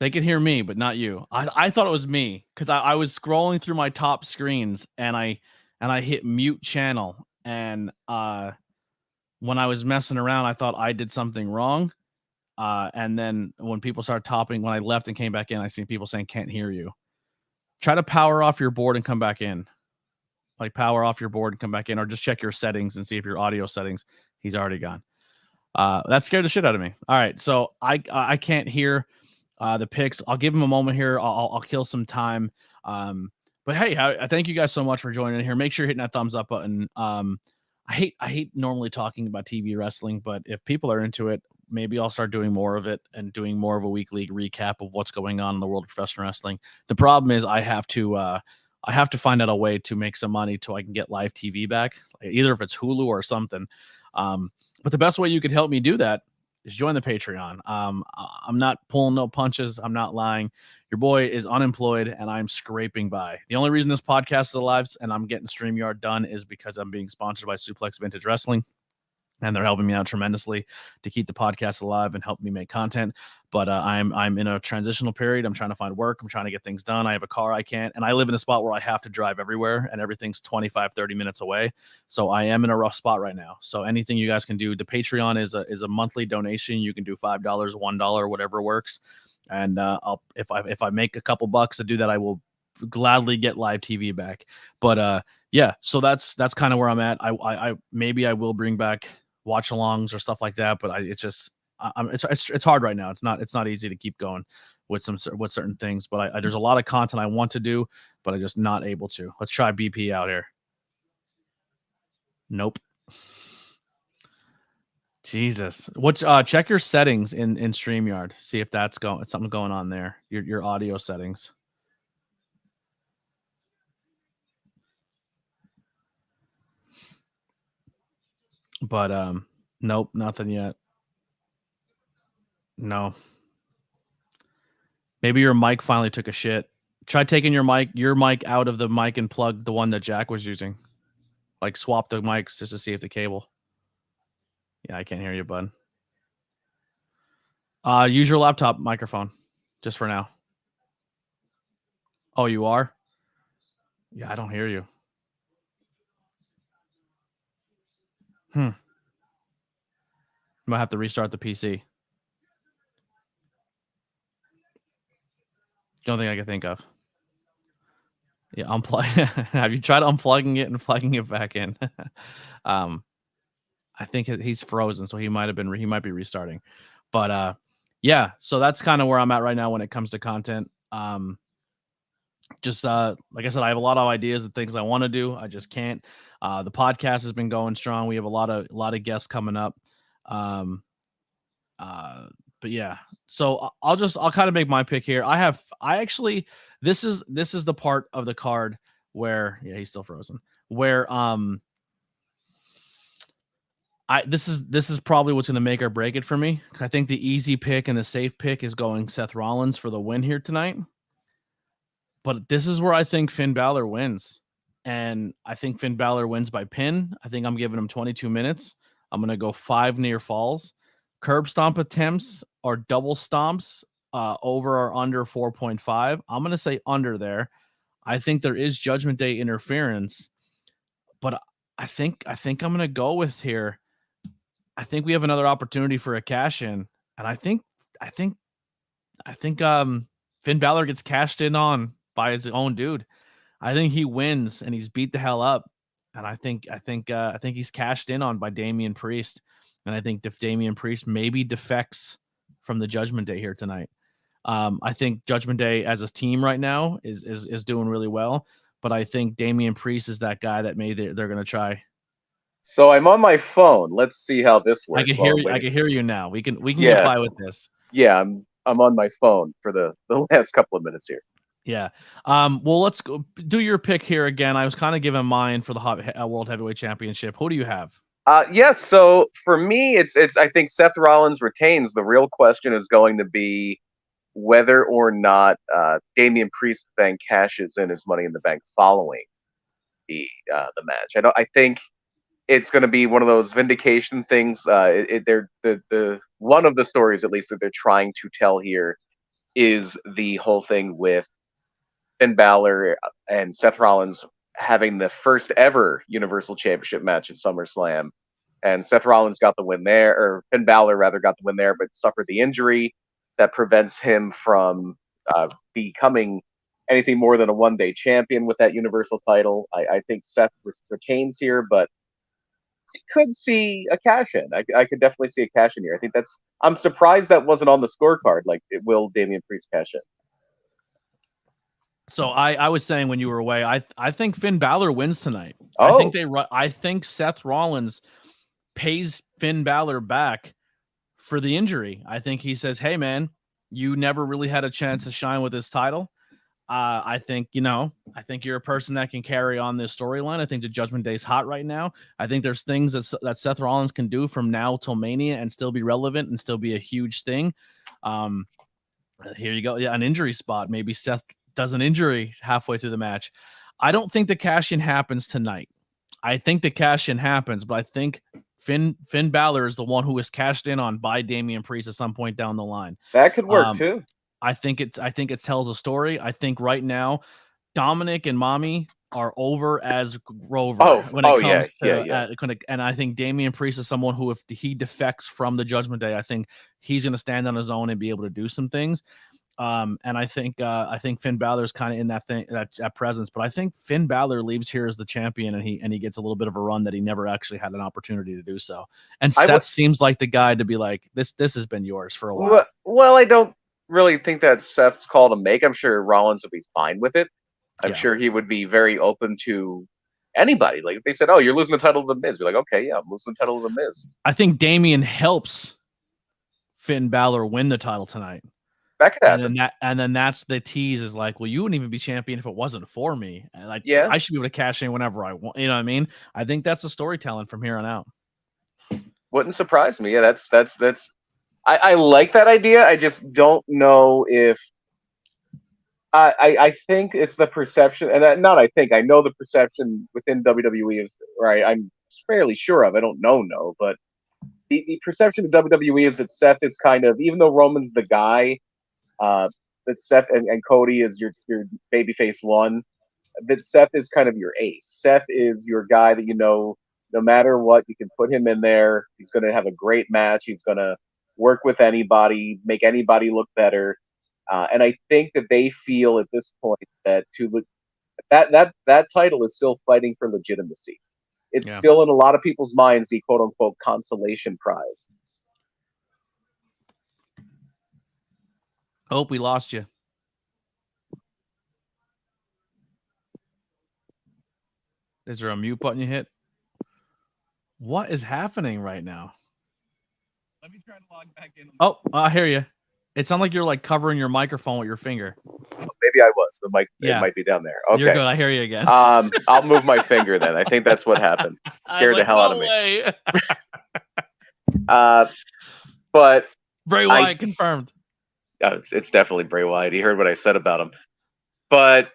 They can hear me, but not you. I thought it was me, because I was scrolling through my top screens and I hit mute channel, and when I was messing around, I thought I did something wrong. And then when people started topping, when I left and came back in, I seen people saying can't hear you. Try to power off your board and come back in. Like power off your board and come back in, or just check your settings and see if your audio settings. He's already gone. That scared the shit out of me. All right, so I can't hear the picks. I'll give him a moment here. I'll kill some time. But hey, I thank you guys so much for joining in here. Make sure you're hitting that thumbs up button. I hate normally talking about TV wrestling, but if people are into it, maybe I'll start doing more of it and doing more of a weekly recap of what's going on in the world of professional wrestling. The problem is I have to find out a way to make some money so I can get live TV back, either if it's Hulu or something. But the best way you could help me do that is join the Patreon. I'm not pulling no punches. I'm not lying. Your boy is unemployed and I'm scraping by. The only reason this podcast is alive and I'm getting StreamYard done is because I'm being sponsored by Suplex Vintage Wrestling. And they're helping me out tremendously to keep the podcast alive and help me make content. But I'm in a transitional period. I'm trying to find work. I'm trying to get things done. I have a car I can't. And I live in a spot where I have to drive everywhere and everything's 25, 30 minutes away. So I am in a rough spot right now. So anything you guys can do, the Patreon is a monthly donation. You can do $5, $1, whatever works. And if I make a couple bucks to do that, I will gladly get live TV back. But yeah, so that's kind of where I'm at. I maybe I will bring back watch alongs or stuff like that, but it's hard right now. It's not easy to keep going with certain things, but there's a lot of content I want to do, but I'm just not able to. Let's try BP out here. Nope. Jesus. Check your settings in StreamYard. See if that's something going on there. Your audio settings. But nope, nothing yet. No. Maybe your mic finally took a shit. Try taking your mic out of the mic and plug the one that Jack was using. Like swap the mics just to see if the cable. Yeah, I can't hear you, bud. Use your laptop microphone just for now. Oh, you are? Yeah, I don't hear you. Might have to restart the PC. Don't think I can think of. Yeah, unplug. Have you tried unplugging it and plugging it back in? I think he's frozen, so he might be restarting. But yeah, so that's kind of where I'm at right now when it comes to content. Just like I said, I have a lot of ideas and things I want to do. I just can't. The podcast has been going strong. We have a lot of guests coming up. But yeah, so I'll kind of make my pick here. This is the part of the card where he's still frozen. Where this is probably what's going to make or break it for me. I think the easy pick and the safe pick is going Seth Rollins for the win here tonight. But this is where I think Finn Balor wins. And I think Finn Balor wins by pin. I think I'm giving him 22 minutes. I'm going to go 5 near falls. Curb stomp attempts or double stomps over or under 4.5. I'm going to say under there. I think there is Judgment Day interference. But I think I'm going to go with here. I think we have another opportunity for a cash in. And I think Finn Balor gets cashed in on by his own dude. I think he wins and he's beat the hell up. And I think he's cashed in on by Damian Priest. And I think if Damian Priest maybe defects from the Judgment Day here tonight. I think Judgment Day as a team right now is doing really well, but I think Damian Priest is that guy that maybe they're going to try.
So I'm on my phone. Let's see how this works.
I can hear you. I can hear you now. We can
Yeah.
get by with this.
Yeah, I'm on my phone for the last couple of minutes here.
Yeah. Well, let's go do your pick here again. I was kind of giving mine for the World Heavyweight Championship. Who do you have?
Yes. So for me, it's I think Seth Rollins retains. The real question is going to be whether or not Damian Priest then cashes in his Money in the Bank following the match. I think it's going to be one of those vindication things. They're the one of the stories, at least, that they're trying to tell here is the whole thing with Finn Balor and Seth Rollins having the first ever Universal Championship match at SummerSlam. And Seth Rollins got the win there, or Finn Balor rather got the win there, but suffered the injury that prevents him from becoming anything more than a one-day champion with that Universal title. I think Seth retains here, but could see a cash in. I could definitely see a cash in here. I think I'm surprised that wasn't on the scorecard. Like, will Damian Priest cash in?
So I was saying when you were away, I think Finn Balor wins tonight.
Oh.
I think Seth Rollins pays Finn Balor back for the injury. I think he says, "Hey man, you never really had a chance to shine with this title. I think you're a person that can carry on this storyline. I think the Judgment Day's hot right now. I think there's things that Seth Rollins can do from now till Mania and still be relevant and still be a huge thing. Here you go. Yeah, an injury spot. Maybe Seth does an injury halfway through the match. I don't think the cash-in happens tonight. I think the cash-in happens, but I think Finn Balor is the one who is cashed in on by Damian Priest at some point down the line.
That could work too.
I think it tells a story. I think right now Dominic and Mommy are over as Grover when it comes to and I think Damian Priest is someone who, if he defects from the Judgment Day, I think he's going to stand on his own and be able to do some things. And I think Finn Balor's kind of in that presence, but I think Finn Balor leaves here as the champion, and he gets a little bit of a run that he never actually had an opportunity to do so. And Seth seems like the guy to be like, this has been yours for a while.
Well, I don't really think that's Seth's call to make. I'm sure Rollins would be fine with it. I'm sure he would be very open to anybody. Like, if they said, "Oh, you're losing the title to the Miz," be like, "Okay, yeah, I'm losing the title to the Miz."
I think Damian helps Finn Balor win the title tonight.
That could happen.
And then that's the tease is like, well, you wouldn't even be champion if it wasn't for me. And I should be able to cash in whenever I want. You know what I mean? I think that's the storytelling from here on out.
Wouldn't surprise me. Yeah, that's. I like that idea. I just don't know if. I think it's the perception, and I know the perception within WWE is right. I'm fairly sure of. I don't know, but the perception of WWE is that Seth is kind of, even though Roman's the guy, that Seth and Cody is your babyface one, that Seth is kind of your ace. Seth is your guy that no matter what, you can put him in there. He's going to have a great match. He's going to work with anybody, make anybody look better. And I think that they feel at this point that that title is still fighting for legitimacy. It's still in a lot of people's minds the quote unquote consolation prize.
Hope we lost you. Is there a mute button you hit? What is happening right now? Let me try to log back in. Oh, I hear you. It sounds like you're like covering your microphone with your finger.
Maybe I was. The mic it might be down there. Okay.
You're good. I hear you again.
I'll move my finger then. I think that's what happened. Scared the hell out of me. But
Bray Wyatt confirmed.
It's definitely Bray Wyatt. He heard what I said about him. But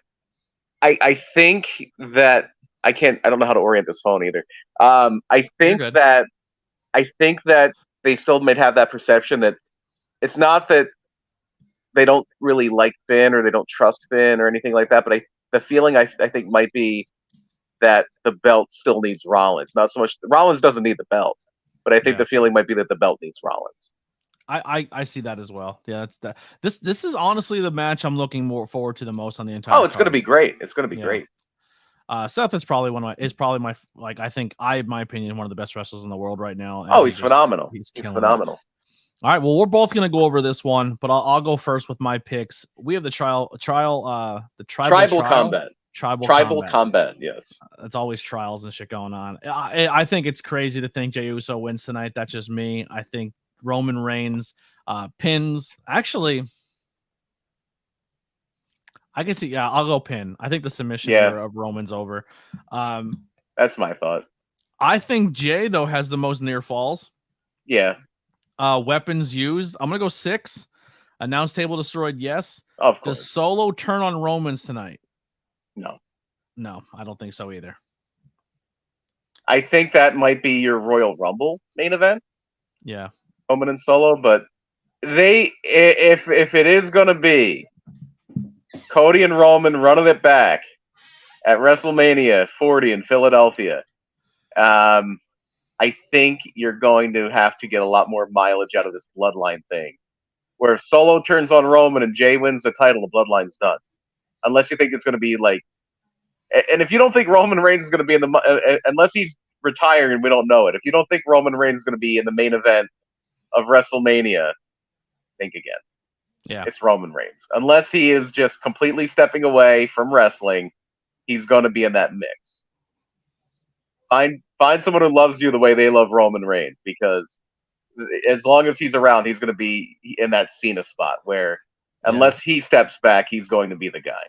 I think that I don't know how to orient this phone either. I think that they still might have that perception that it's not that they don't really like Finn or they don't trust Finn or anything like that, but the feeling I think might be that the belt still needs Rollins. Not so much Rollins doesn't need the belt, but I think the feeling might be that the belt needs Rollins.
I see that as well. Yeah, that's that. This is honestly the match I'm looking more forward to the most on the entire.
Oh, it's going to be great. It's going to be great.
Seth is probably my I think my opinion, one of the best wrestlers in the world right now.
Oh, he's phenomenal. He's phenomenal.
All right, well, we're both gonna go over this one, but I'll go first with my picks. We have the tribal
combat. Tribal combat, yes.
It's always trials and shit going on. I think it's crazy to think Jey Uso wins tonight. That's just me. I think Roman Reigns pins. Actually, I can see. Yeah, I'll go pin. I think the submission of Roman's over.
That's my thought.
I think Jay though has the most near falls.
Yeah.
Weapons used. I'm gonna go 6. Announce table destroyed. Yes.
Of course.
Does Solo turn on Romans tonight?
No,
I don't think so either.
I think that might be your Royal Rumble main event.
Yeah.
Roman and Solo, but if it is gonna be Cody and Roman running it back at WrestleMania 40 in Philadelphia, I think you're going to have to get a lot more mileage out of this bloodline thing. Where if Solo turns on Roman and Jay wins the title, the bloodline's done. Unless you think it's going to be like, and if you don't think Roman Reigns is going to be in the, unless he's retiring and we don't know it, if you don't think Roman Reigns is going to be in the main event of WrestleMania, think again.
Yeah,
it's Roman Reigns. Unless he is just completely stepping away from wrestling, he's going to be in that mix. Find someone who loves you the way they love Roman Reigns, because as long as he's around, he's going to be in that Cena spot where, unless he steps back, he's going to be the guy.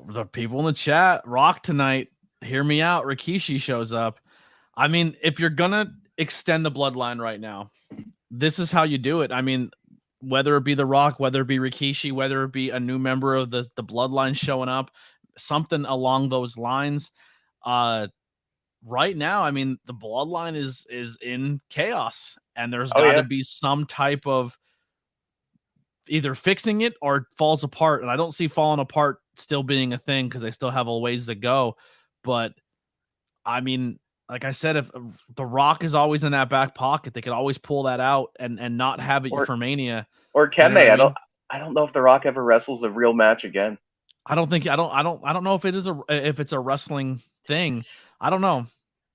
The people in the chat, Rock tonight, hear me out. Rikishi shows up. I mean, if you're going to extend the bloodline right now, this is how you do it. I mean, whether it be The Rock, whether it be Rikishi, whether it be a new member of the bloodline showing up, something along those lines. Right now, I mean, the bloodline is in chaos, and there's got to be some type of either fixing it or it falls apart. And I don't see falling apart still being a thing because they still have a ways to go. But I mean, like I said, if The Rock is always in that back pocket, they could always pull that out and not have it for Mania.
Or can they? I don't know if The Rock ever wrestles a real match again.
I don't know if it's a wrestling thing. I don't know.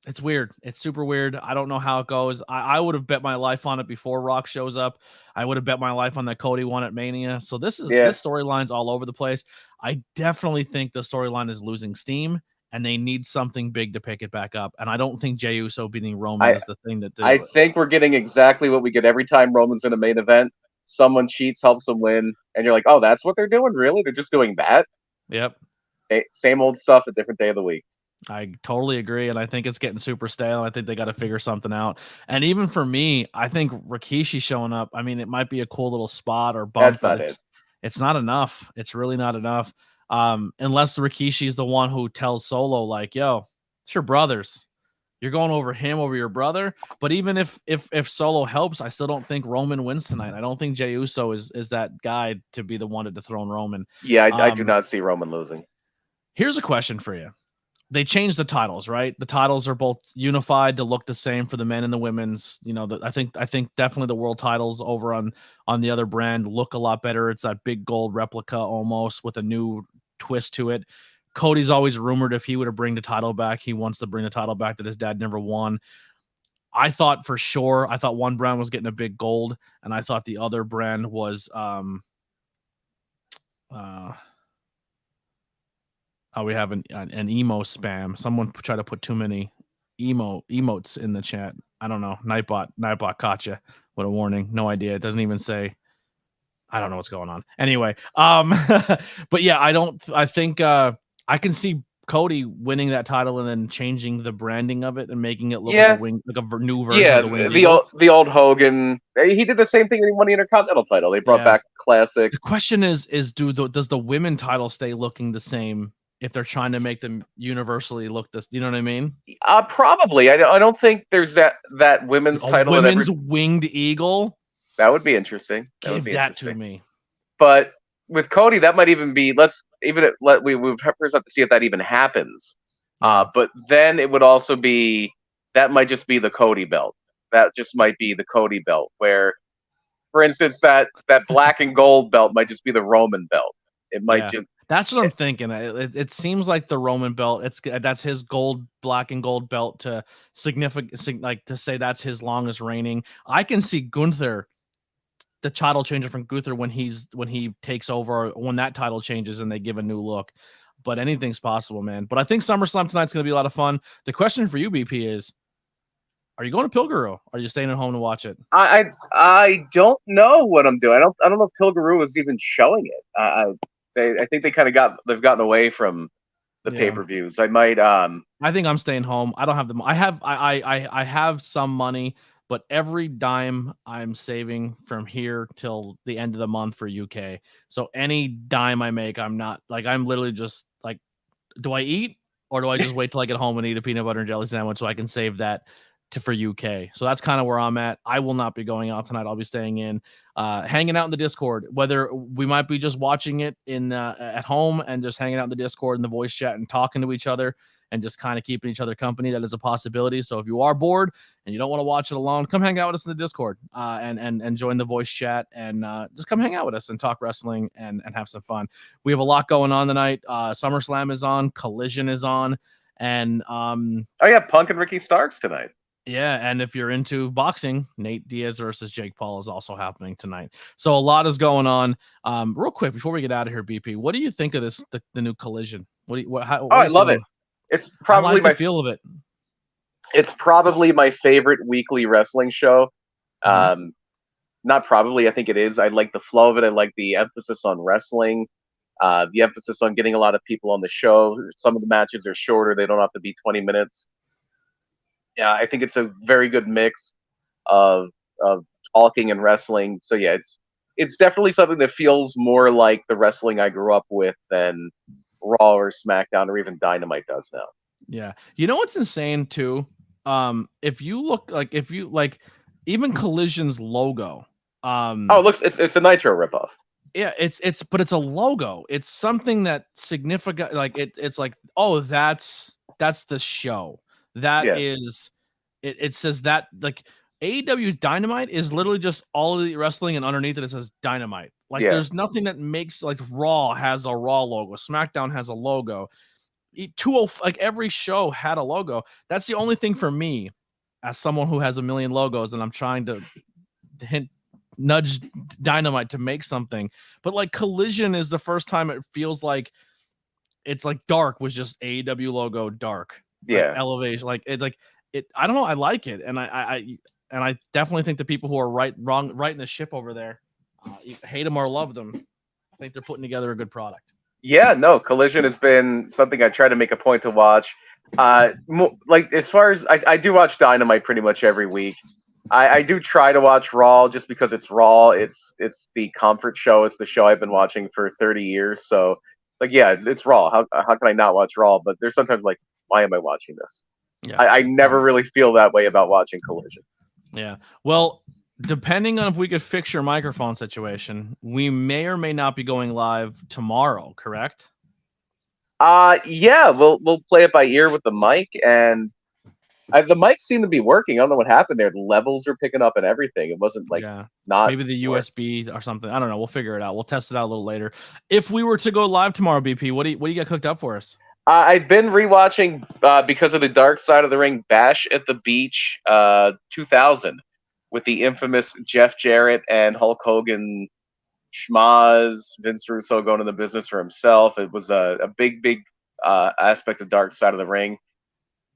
It's weird. It's super weird. I don't know how it goes. I would have bet my life on it before Rock shows up. I would have bet my life on that Cody won at Mania. So this storyline's all over the place. I definitely think the storyline is losing steam, and they need something big to pick it back up. And I don't think Jey Uso beating Roman is the thing that
I think we're getting exactly what we get every time Roman's in a main event. Someone cheats, helps them win, and you're like, oh, that's what they're doing? Really? They're just doing that?
Yep.
Same old stuff, a different day of the week.
I totally agree, and I think it's getting super stale. I think they got to figure something out. And even for me, I think Rikishi showing up, I mean, it might be a cool little spot or bump, but it's not enough. It's really not enough. Unless Rikishi is the one who tells Solo, like, yo, it's your brothers. You're going over him over your brother. But even if Solo helps, I still don't think Roman wins tonight. I don't think Jey Uso is that guy to be the one to dethrone Roman.
Yeah, I do not see Roman losing.
Here's a question for you. They changed the titles, right? The titles are both unified to look the same for the men and the women's. You know, I think definitely the world titles over on the other brand look a lot better. It's that big gold replica almost with a new twist to it. Cody's always rumored if he were to bring the title back, he wants to bring the title back that his dad never won. I thought one brand was getting a big gold, and I thought the other brand was we have an emo spam. Someone tried to put too many emotes in the chat. I don't know. Nightbot caught you with a warning. No idea. It doesn't even say. I don't know what's going on. Anyway, but yeah, I think I can see Cody winning that title and then changing the branding of it and making it look like a new version of the Winged Eagle.
the old Hogan. He did the same thing when he won the Intercontinental title. They brought back classic.
The question is does the women title stay looking the same if they're trying to make them universally look this? You know what I mean?
Probably. I don't think there's that women's title.
Women's Winged Eagle.
That would be interesting.
Give that to me.
But with Cody, that might even be. We first have to see if that even happens. But then it would also be that might just be the Cody belt. That just might be the Cody belt. Where, for instance, that black and gold belt might just be the Roman belt. It might just.
That's what I'm thinking. It seems like the Roman belt. That's his black and gold belt to like to say that's his longest reigning. I can see Gunther, the title changer from Gunther when he takes over, when that title changes and they give a new look. But anything's possible, man. But I think SummerSlam tonight's going to be a lot of fun. The question for you, BP, is: are you going to Pilgrim? Or are you staying at home to watch it?
I don't know what I'm doing. I don't know if Pilgrim is even showing it. I think they've gotten away from the pay-per-views. I might
I think I'm staying home. I don't have the I have some money, but every dime I'm saving from here till the end of the month for UK. So any dime I make, I'm literally just like, do I eat or do I just wait till I get home and eat a peanut butter and jelly sandwich so I can save that for UK? So that's kind of where I'm at. I will not be going out tonight. I'll be staying in, hanging out in the Discord. Whether we might be just watching it in at home and just hanging out in the Discord and the voice chat and talking to each other and just kind of keeping each other company. That is a possibility. So if you are bored and you don't want to watch it alone, come hang out with us in the Discord and join the voice chat and just come hang out with us and talk wrestling and have some fun. We have a lot going on tonight. SummerSlam is on, Collision is on, and
oh yeah, Punk and Ricky Starks tonight.
Yeah, and if you're into boxing, Nate Diaz versus Jake Paul is also happening tonight. So a lot is going on. Real quick before we get out of here, BP, what do you think of the new Collision?
I love it. It's probably
my feel of it.
It's probably my favorite weekly wrestling show. Not probably, I think it is. I like the flow of it. I like the emphasis on wrestling. The emphasis on getting a lot of people on the show. Some of the matches are shorter; they don't have to be 20 minutes. Yeah, I think it's a very good mix of talking and wrestling. So yeah, it's definitely something that feels more like the wrestling I grew up with than Raw or SmackDown or even Dynamite does now.
Yeah, you know what's insane too? If you look even Collision's logo.
It looks it's a Nitro ripoff.
Yeah, but it's a logo. It's something that significant. Like it's like, oh, that's the show. That is, it says that like AEW's Dynamite is literally just all of the wrestling, and underneath it says Dynamite. Like there's nothing that makes like Raw has a Raw logo, SmackDown has a logo. Like every show had a logo. That's the only thing for me, as someone who has a million logos, and I'm trying to nudge Dynamite to make something. But like Collision is the first time it feels like it's like Dark was just AEW logo Dark. Like elevation, like it I don't know, I like it, and I definitely think the people who are right in the ship over there, hate them or love them, I think they're putting together a good product.
Yeah, no, Collision has been something I try to make a point to watch. Like as far as I do watch Dynamite pretty much every week. I do try to watch Raw just because it's Raw. It's the comfort show. It's the show I've been watching for 30 years. So like, yeah, it's Raw. How can I not watch Raw? But there's sometimes like, why am I watching this? Yeah, I never really feel that way about watching Collision.
Yeah. Well, depending on if we could fix your microphone situation, we may or may not be going live tomorrow, correct?
Yeah, we'll play it by ear with the mic, and the mic seemed to be working. I don't know what happened there. The levels are picking up and everything. It wasn't like not
maybe the USB or something. I don't know. We'll figure it out. We'll test it out a little later. If we were to go live tomorrow, BP, what do you got cooked up for us?
I've been rewatching because of the Dark Side of the Ring Bash at the Beach 2000 with the infamous Jeff Jarrett and Hulk Hogan schmaz, Vince Russo going into the business for himself. It was a big aspect of Dark Side of the Ring.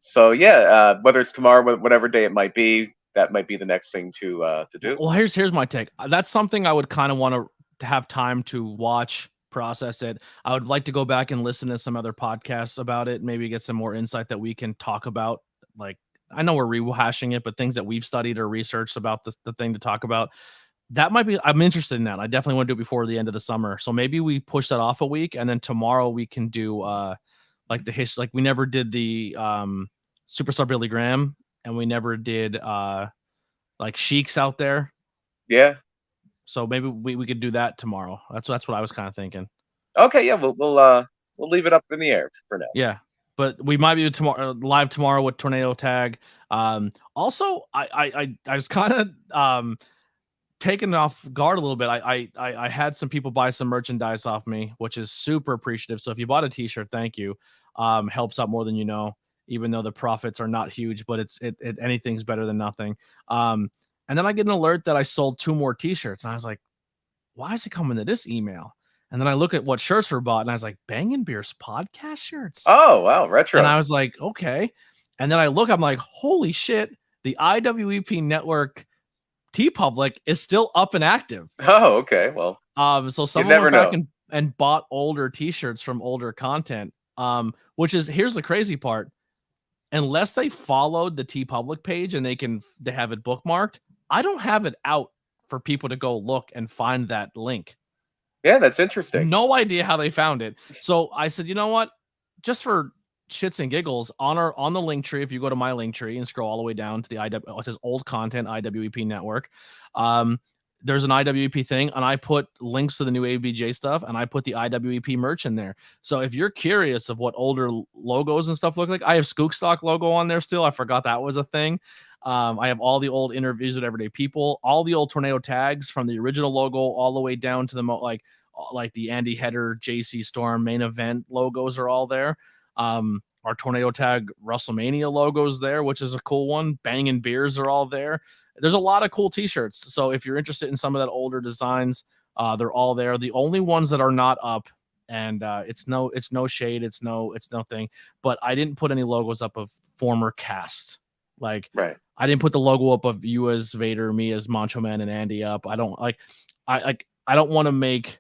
So yeah, whether it's tomorrow, whatever day it might be, that might be the next thing to do.
Well, here's my take. That's something I would kind of want to have time to watch, process it. I would like to go back and listen to some other podcasts about it, maybe get some more insight that we can talk about. Like, I know we're rehashing it, but things that we've studied or researched about the thing to talk about. That might be, I'm interested in that. I definitely want to do it before the end of the summer. So maybe we push that off a week, and then tomorrow we can do like the history. Like we never did the Superstar Billy Graham, and we never did like Sheik's out there.
Yeah.
So maybe we could do that tomorrow. That's what I was kind of thinking.
Okay, yeah, we'll leave it up in the air for now.
Yeah, but we might be live tomorrow with Tornado Tag. Also, I was kind of taken off guard a little bit. I had some people buy some merchandise off me, which is super appreciative. So if you bought a t-shirt, thank you. Helps out more than you know, even though the profits are not huge, but it anything's better than nothing. And then I get an alert that I sold 2 more t-shirts, and I was like, why is it coming to this email? And then I look at what shirts were bought, and I was like, Bangin' Beers podcast shirts.
Oh wow, retro.
And I was like, okay. And then I look, I'm like, holy shit, the IWEP network TeePublic is still up and active.
Oh, okay. Well,
so someone went back and bought older t-shirts from older content. Which is, here's the crazy part. Unless they followed the TeePublic page and they have it bookmarked, I don't have it out for people to go look and find that link.
Yeah, that's interesting.
No idea how they found it. So I said, you know what? Just for shits and giggles, on the link tree, if you go to my link tree and scroll all the way down to the it says old content IWEP network, there's an IWEP thing, and I put links to the new ABJ stuff, and I put the IWEP merch in there. So if you're curious of what older logos and stuff look like, I have Skook Stock logo on there still. I forgot that was a thing. I have all the old interviews with everyday people, all the old Tornado tags from the original logo all the way down to the like the Andy Header, JC Storm main event logos are all there. Our Tornado tag WrestleMania logos there, which is a cool one. Bangin' Beers are all there. There's a lot of cool t-shirts. So if you're interested in some of that older designs, they're all there. The only ones that are not up, and it's no shade, it's no thing, but I didn't put any logos up of former casts. Like,
right.
I didn't put the logo up of you as Vader, me as Macho Man, and Andy up. I don't want to make,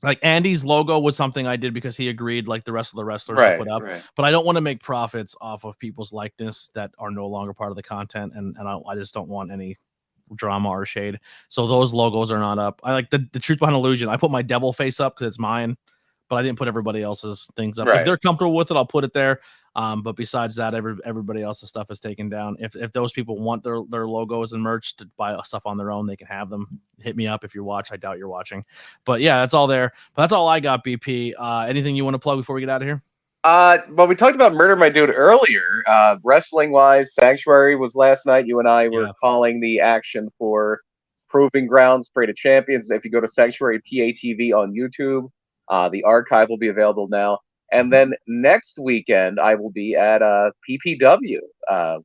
like, Andy's logo was something I did because he agreed, like the rest of the wrestlers, to put up.
Right.
But I don't want to make profits off of people's likeness that are no longer part of the content, and I just don't want any drama or shade. So those logos are not up. I like the Truth Behind Illusion. I put my devil face up because it's mine, but I didn't put everybody else's things up. If they're comfortable with it, I'll put it there. But besides that, everybody else's stuff is taken down. If those people want their logos and merch to buy stuff on their own, they can have them. Hit me up if you watch. I doubt you're watching. But yeah, that's all there. But that's all I got, BP. Anything you want to plug before we get out of here?
Well, we talked about Murder My Dude earlier. Wrestling-wise, Sanctuary was last night. You and I were calling the action for Proving Grounds, Parade of Champions. If you go to Sanctuary PATV on YouTube, the archive will be available now. And then next weekend, I will be at PPW,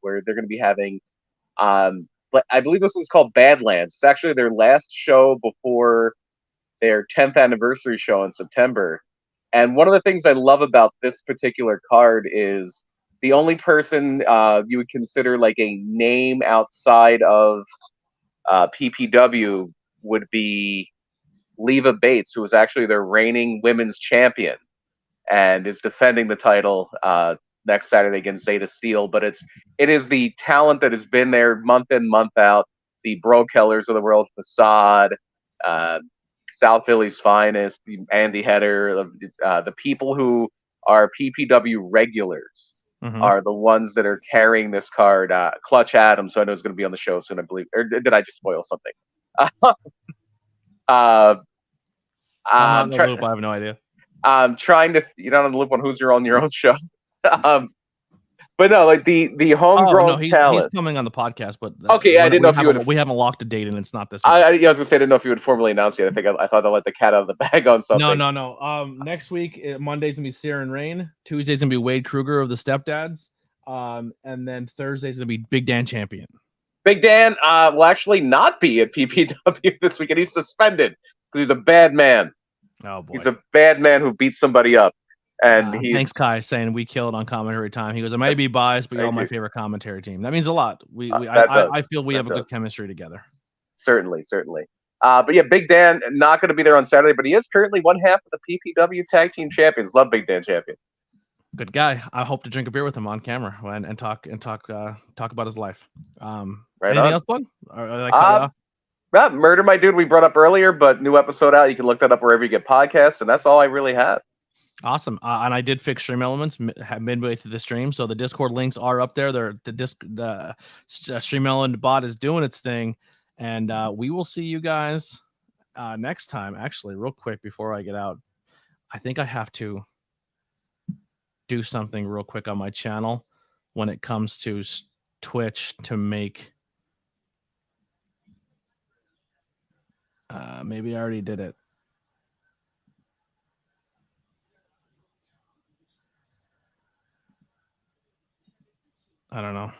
where they're going to be having, but I believe this one's called Badlands. It's actually their last show before their 10th anniversary show in September. And one of the things I love about this particular card is the only person you would consider like a name outside of PPW would be Leva Bates, who is actually their reigning women's champion and is defending the title next Saturday against Zeta Steel. But it is the talent that has been there month in, month out. The Bro Kellers of the world, Facade, South Philly's finest, Andy Header, the people who are PPW regulars are the ones that are carrying this card. Clutch Adams, so I know is going to be on the show soon, I believe. Or did I just spoil something?
I'm not in the loop. I have no idea.
I'm trying to, you're not on the loop on who's on your own show. But no, like the homegrown talent.
He's coming on the podcast, but
okay, I didn't know if you would.
We haven't locked a date, and it's not this.
I was gonna say I didn't know if you would formally announce it. I thought I let the cat out of the bag on something.
No. Next week, Monday's gonna be Sarah and Rain. Tuesday's gonna be Wade Kruger of the Stepdads. And then Thursday's gonna be Big Dan Champion. Big Dan
will actually not be at PPW this weekend. He's suspended because he's a bad man.
Oh boy,
he's a bad man who beat somebody up. And
thanks, Kai, saying we killed on commentary time. He goes, I may be biased, but you're all my favorite commentary team. That means a lot. I feel we have a good chemistry together.
Certainly. But yeah, Big Dan not going to be there on Saturday, but he is currently one half of the PPW Tag Team Champions. Love Big Dan Champion.
Good guy. I hope to drink a beer with him on camera and talk about his life. Anything else, bud?
Murder My Dude we brought up earlier, but new episode out. You can look that up wherever you get podcasts, and that's all I really have.
Awesome. And I did fix stream elements midway through the stream. So the Discord links are up there. The stream element bot is doing its thing. And we will see you guys next time. Actually, real quick before I get out, I think I have to do something real quick on my channel when it comes to Twitch to make Maybe I already did it. I don't know.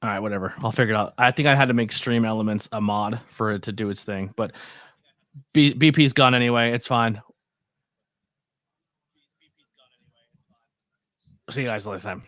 All right, whatever. I'll figure it out. I think I had to make Stream Elements a mod for it to do its thing, but BP's gone anyway. It's fine. See you guys next time.